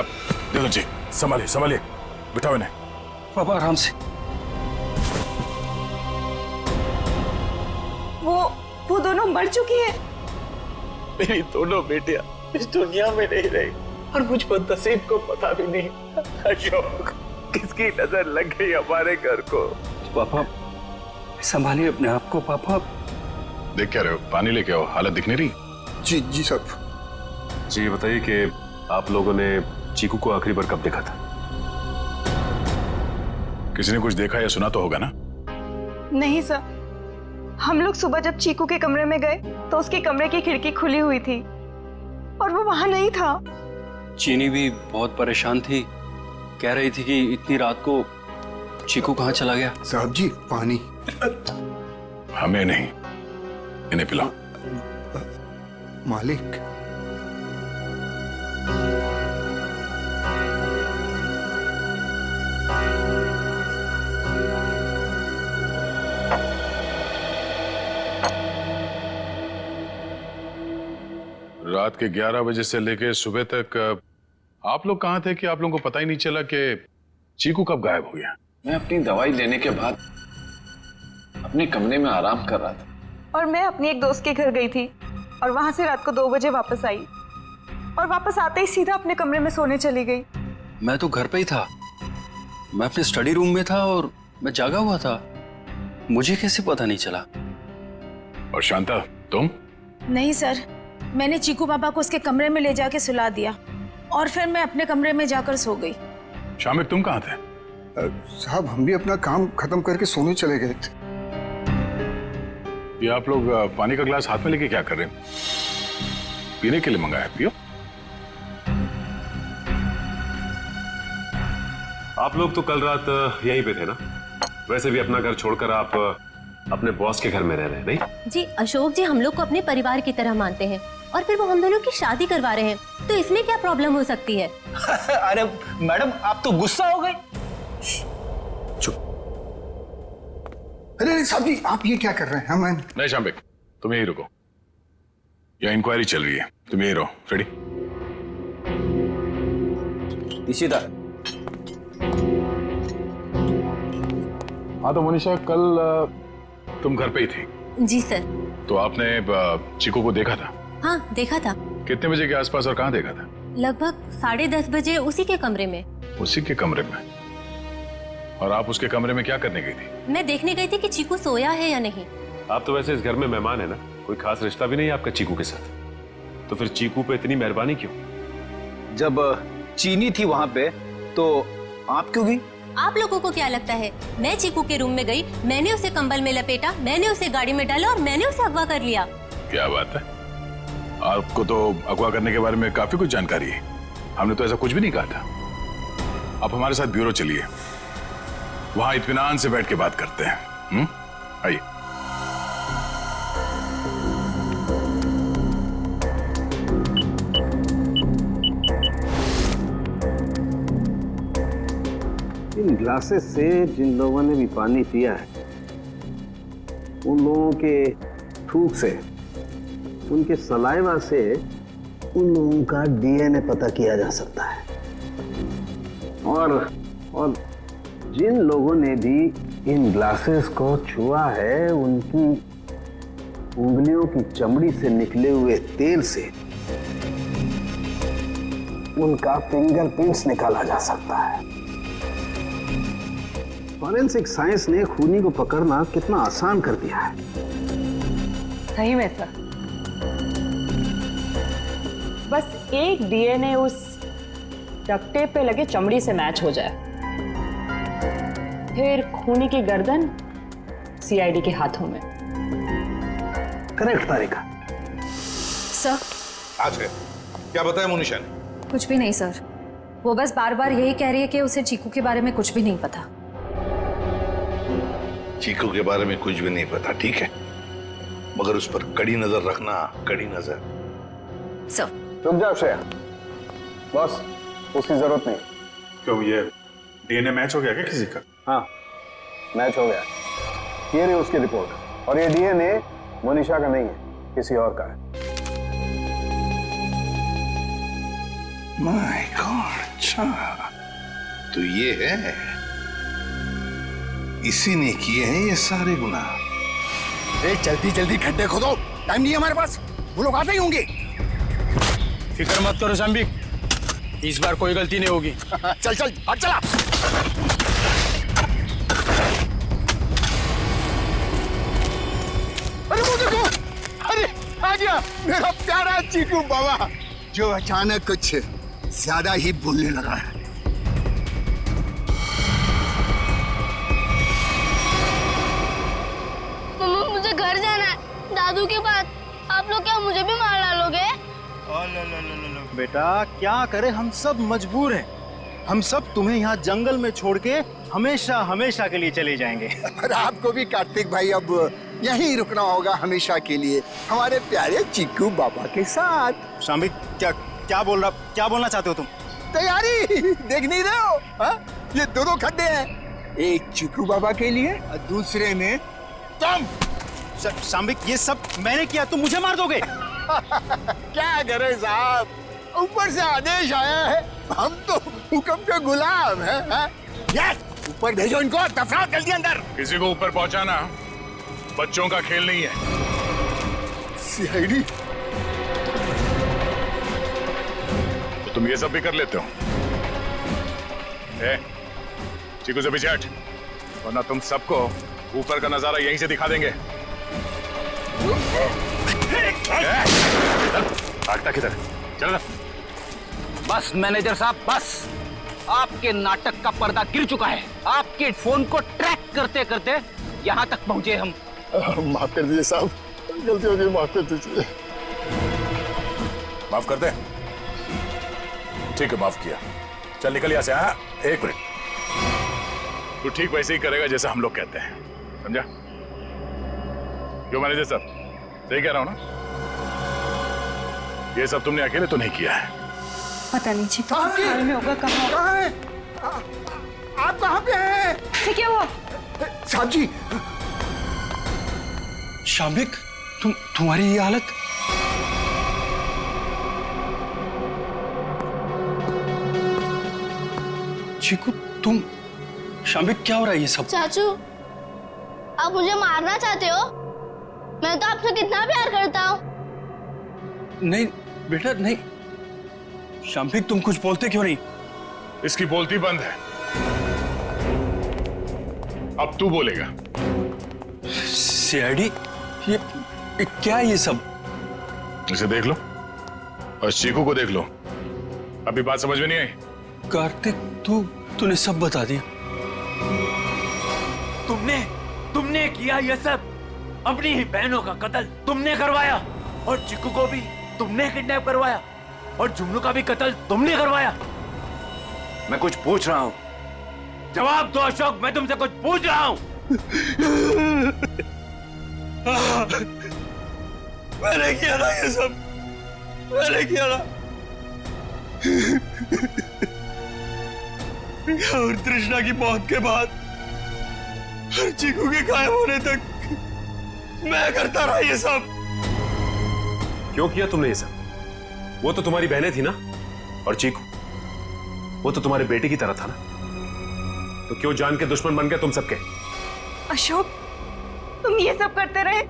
अब देखो जी, संभालिए, बिठाओ इन्हें। पापा आराम से। वो दोनों मर चुकी है। मेरी दोनों बेटियां इस दुनिया में नहीं रही और मुझ पर नसीब को पता भी नहीं। अशोक, किसकी नजर लग गई हमारे घर को? पापा संभालिए अपने आप को। पापा देख क्या रहे हो? पानी लेके आओ, हालत दिख नहीं रही। जी साहब। जी, ये बताइए कि आप लोगों ने चीकू को आखिरी बार कब देखा था? किसी ने कुछ देखा या सुना तो होगा ना? नहीं सर, हम लोग सुबह जब चीकू के कमरे में गए तो उसके कमरे की खिड़की खुली हुई थी और वो वहां नहीं था। चीनी भी बहुत परेशान थी, कह रही थी कि इतनी रात को चीकू कहाँ चला गया। साहब जी पानी। हमें नहीं, इन्हें पिलाओ। मालिक। रात के 11 बजे से लेके सुबह तक आप लोग कहाँ थे कि आप लोगों को पता ही नहीं चला कि चीकू कब गायब हो गया? मैं अपनी दवाई लेने के बाद अपने कमरे में आराम कर रहा था और मैं अपनी एक दोस्त के घर गई थी और वहां से रात को 2 बजे वापस आई और वापस आते ही सीधा अपने कमरे में सोने चली गई। मैं तो घर पे ही था, मैं अपने स्टडी रूम में था और मैं जागा हुआ था, मुझे कैसे पता नहीं चला। और शांता तुम? नहीं सर, मैंने चीकू पापा को उसके कमरे में ले जाके सुला दिया और फिर मैं अपने कमरे में जाकर सो गई। शामिक तुम कहाँ थे? साहब हम भी अपना काम खत्म करके सोने चले गए थे। ये आप लोग पानी का गिलास हाथ में लेके क्या कर रहे हैं? पीने के लिए मंगाया, पियो। आप लोग तो कल रात यहीं पे थे ना? वैसे भी अपना घर छोड़कर आप अपने बॉस के घर में रह रहे हैं, नहीं? जी अशोक जी हम लोग को अपने परिवार की तरह मानते हैं और फिर वो हम दोनों की शादी करवा रहे हैं, तो इसमें क्या प्रॉब्लम हो सकती है? अरे मैडम आप तो गुस्सा हो गए। अरे साहब जी आप ये क्या कर रहे हैं? मैं नहीं शामिक तुम यहीं रुको, यहाँ इंक्वायरी चल रही है, तुम यहीं रहो। रेडी? इशिता। हाँ तो मनीषा कल तुम घर पे ही थी? जी सर। तो आपने चीकू को देखा था? हाँ देखा था। कितने बजे के आसपास और कहाँ देखा था? लगभग 10:30 बजे उसी के कमरे में। उसी के कमरे में? और आप उसके कमरे में क्या करने गई थी? मैं देखने गई थी कि चीकू सोया है या नहीं। आप तो वैसे इस घर में मेहमान है ना, कोई खास रिश्ता भी नहीं है आपका चीकू के साथ, तो फिर चीकू पे इतनी मेहरबानी क्यों? जब चीनी थी वहां पे तो आप क्यों गई? आप लोगों को क्या लगता है मैं चीकू के रूम में गई, मैंने उसे कंबल में लपेटा, मैंने उसे गाड़ी में डाला और मैंने उसे अगवा कर लिया? क्या बात है, आपको तो अगवा करने के बारे में काफी कुछ जानकारी है। हमने तो ऐसा कुछ भी नहीं कहा था। आप हमारे साथ ब्यूरो चलिए, वहां इत्मीनान से बैठ के बात करते हैं। आइए। इन ग्लासेस से जिन लोगों ने भी पानी पिया है उन लोगों के थूक से, उनके सलाइवा से उन लोगों का डीएनए पता किया जा सकता है। और जिन लोगों ने भी इन ग्लासेस को छुआ है उनकी उंगलियों की चमड़ी से निकले हुए तेल से उनका फिंगरप्रिंट्स निकाला जा सकता है। फॉरेंसिक साइंस ने खूनी को पकड़ना कितना आसान कर दिया है। सही में सर, बस एक डीएनए उस डक्ट टेप पे लगे चमड़ी से मैच हो जाए, फिर खूनी की गर्दन सीआईडी के हाथों में। करेक्ट तारिका। सर। आज है क्या बताया मोनिशा ने? कुछ भी नहीं सर, वो बस बार बार यही कह रही है कि उसे चीकू के बारे में कुछ भी नहीं पता। चीकू के बारे में कुछ भी नहीं पता, ठीक है, मगर उस पर कड़ी नजर रखना, कड़ी नजर। सर रुक जाओ श्रेया, बॉस उसकी जरूरत नहीं। क्यों, ये डीएनए मैच हो गया क्या किसी का? हाँ मैच हो गया। ये रही उसकी रिपोर्ट, और ये डीएनए मोनिशा का नहीं है, किसी और का है। माय गॉड, अच्छा तो ये है, इसी ने किए हैं ये सारे गुनाह। जल्दी जल्दी खड्डे खोदो, टाइम नहीं है हमारे पास, वो लोग आते ही होंगे। फिक्र मत करो शाम्बिक, इस बार कोई गलती नहीं होगी। चल चल हट चला। अरे वो देखो, अरे आ गया मेरा प्यारा चीकू बाबा, जो अचानक कुछ ज्यादा ही बोलने लगा है। मम्मा मुझे घर जाना है, दादू के पास। आप लोग क्या मुझे भी मार डालोगे? बेटा क्या करे, हम सब मजबूर हैं। हम सब तुम्हें यहाँ जंगल में छोड़ के हमेशा हमेशा के लिए चले जाएंगे। और आपको भी कार्तिक भाई अब यहीं रुकना होगा हमेशा के लिए, हमारे प्यारे चीकू बाबा के साथ। शाम्बिक क्या बोलना चाहते हो तुम? तैयारी देख नहीं रहे हो? हा? ये दोनों खड्डे हैं, एक चीकू बाबा के लिए और दूसरे में तुम। शाम्बिक ये सब मैंने किया, तुम मुझे मार दोगे? क्या करे साहब, ऊपर से आदेश आया है, हम तो हुक्म के गुलाम हैं। यस, ऊपर भेजो इनको, दफनाओ जल्दी अंदर। किसी को ऊपर पहुंचाना बच्चों का खेल नहीं है। सीआईडी, तो तुम ये सब भी कर लेते हो? चीकू से पीछे हट, वरना तुम सबको ऊपर का नजारा यहीं से दिखा देंगे। भागता किधर? चलो। बस मैनेजर साहब, बस आपके नाटक का पर्दा गिर चुका है। आपके फोन को ट्रैक करते करते यहाँ तक पहुंचे हम। माफ कर दीजिए साहब, गलती हो गई, माफ कर दीजिए। माफ कर दे? ठीक है, माफ किया। चल निकल यहाँ से। हाँ, एक मिनट। तू ठीक वैसे ही करेगा जैसा हम लोग कहते हैं, समझा? क्यों मैनेजर साहब, सही कह रहा हूं ना? ये सब तुमने अकेले तो नहीं किया है। पता नहीं चीकू हाल में होगा। कहाँ है? आप कहाँ पे हैं? क्या हुआ? साहब जी। शाम्बिक, तुम्हारी ये हालत? चीकू, तुम? शाम्बिक, क्या हो रहा है ये सब? चाचू, आप मुझे मारना चाहते हो? मैं तो आपसे कितना प्यार करता हूँ। नहीं बेटा, नहीं। शाम्बिक, तुम कुछ बोलते क्यों नहीं? इसकी बोलती बंद है, अब तू बोलेगा। सीआईडी, ये क्या है ये सब? इसे देख लो और चीकू को देख लो। अभी बात समझ में नहीं आई? कार्तिक, तूने सब बता दिया। तुमने किया ये सब। अपनी ही बहनों का कत्ल तुमने करवाया, और चिक्कू को भी तुमने किडनैप करवाया, और जुमनू का भी कत्ल तुमने करवाया। मैं कुछ पूछ रहा हूँ, जवाब दो अशोक। मैं तुमसे कुछ पूछ रहा हूँ। मैंने किया ना ये सब, मैंने किया ना। और तृष्णा की मौत के बाद और चीकू के गायब होने तक मैं करता रहा ये सब। क्यों किया तुमने ये सब? वो तो तुम्हारी बहनें थी ना, और चीकू वो तो तुम्हारे बेटे की तरह था ना, तो क्यों जान के दुश्मन बन गए तुम सबके? अशोक, तुम ये सब करते रहे,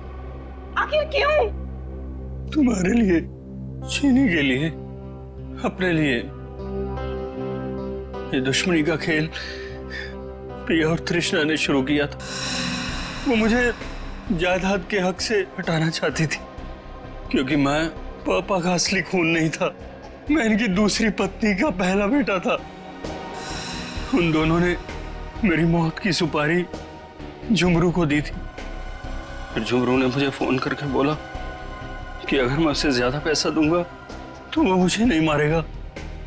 आखिर क्यों? तुम्हारे लिए, चीनी के लिए, अपने लिए। ये दुश्मनी का खेल प्रिया और तृष्णा ने शुरू किया था। वो मुझे जायदाद के हक से हटाना चाहती थी, क्योंकि मैं पापा का असली खून नहीं था, मैं इनकी दूसरी पत्नी का पहला बेटा था। उन दोनों ने मेरी मौत की सुपारी झुमरू को दी थी। फिर झुमरू ने मुझे फोन करके बोला कि अगर मैं उसे ज्यादा पैसा दूंगा तो वो मुझे नहीं मारेगा।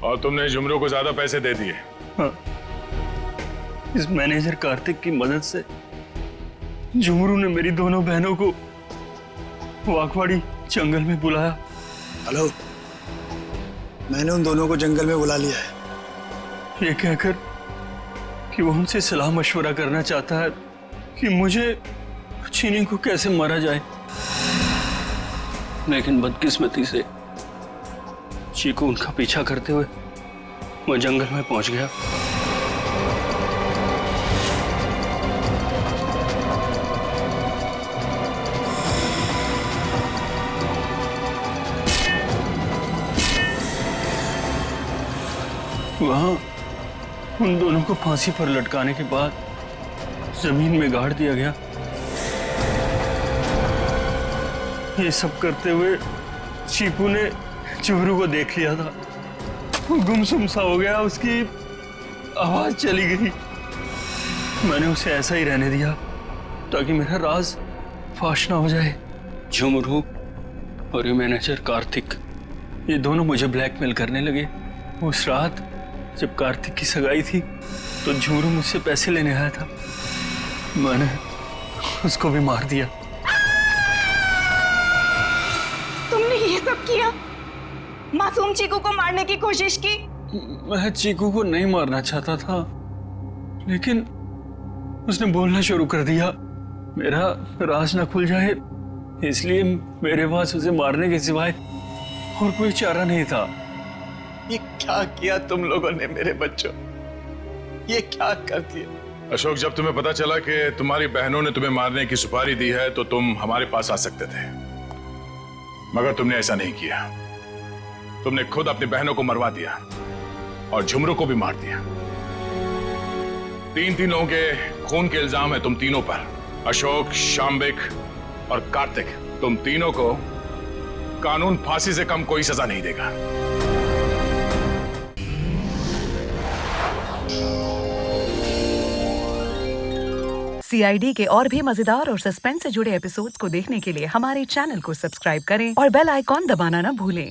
और तुमने झुमरू को ज्यादा पैसे दे दिए? हाँ, इस मैनेजर कार्तिक की मदद से झुमरू ने मेरी दोनों बहनों को वाकवाड़ी जंगल में बुलाया। हेलो, मैंने उन दोनों को जंगल में बुला लिया है। ये कहकर कि वो उनसे सलाह मशवरा करना चाहता है कि मुझे चीनी को कैसे मारा जाए। लेकिन बदकिस्मती से चीकू उनका पीछा करते हुए मैं जंगल में पहुंच गया। वहां उन दोनों को फांसी पर लटकाने के बाद जमीन में गाड़ दिया गया। ये सब करते हुए चीकू ने झुमरू को देख लिया था। वो गुमसुम सा हो गया, उसकी आवाज चली गई। मैंने उसे ऐसा ही रहने दिया ताकि मेरा राज फाश ना हो जाए। झुमरू और ये मैनेजर कार्तिक, ये दोनों मुझे ब्लैकमेल करने लगे। उस रात जब कार्तिक की सगाई थी तो झुमरू मुझसे पैसे लेने आया था, मैंने उसको भी मार दिया। तुमने ये सब किया? मासूम चीकू को मारने की कोशिश की? मैं चीकू को नहीं मारना चाहता था, लेकिन उसने बोलना शुरू कर दिया। मेरा राज ना खुल जाए, इसलिए मेरे पास उसे मारने के सिवाय और कोई चारा नहीं था। ये क्या किया तुम लोगों ने मेरे बच्चों? ये क्या कर दिया? अशोक, जब तुम्हें पता चला कि तुम्हारी बहनों ने तुम्हें मारने की सुपारी दी है तो तुम हमारे पास आ सकते थे, मगर तुमने ऐसा नहीं किया। तुमने खुद अपनी बहनों को मरवा दिया और झुमरू को भी मार दिया। तीन लोगों के खून के इल्जाम है तुम तीनों पर। अशोक, शाम्बिक और कार्तिक, तुम तीनों को कानून फांसी से कम कोई सजा नहीं देगा। CID के और भी मजेदार और सस्पेंस से जुड़े एपिसोड्स को देखने के लिए हमारे चैनल को सब्सक्राइब करें और बेल आइकॉन दबाना ना भूलें।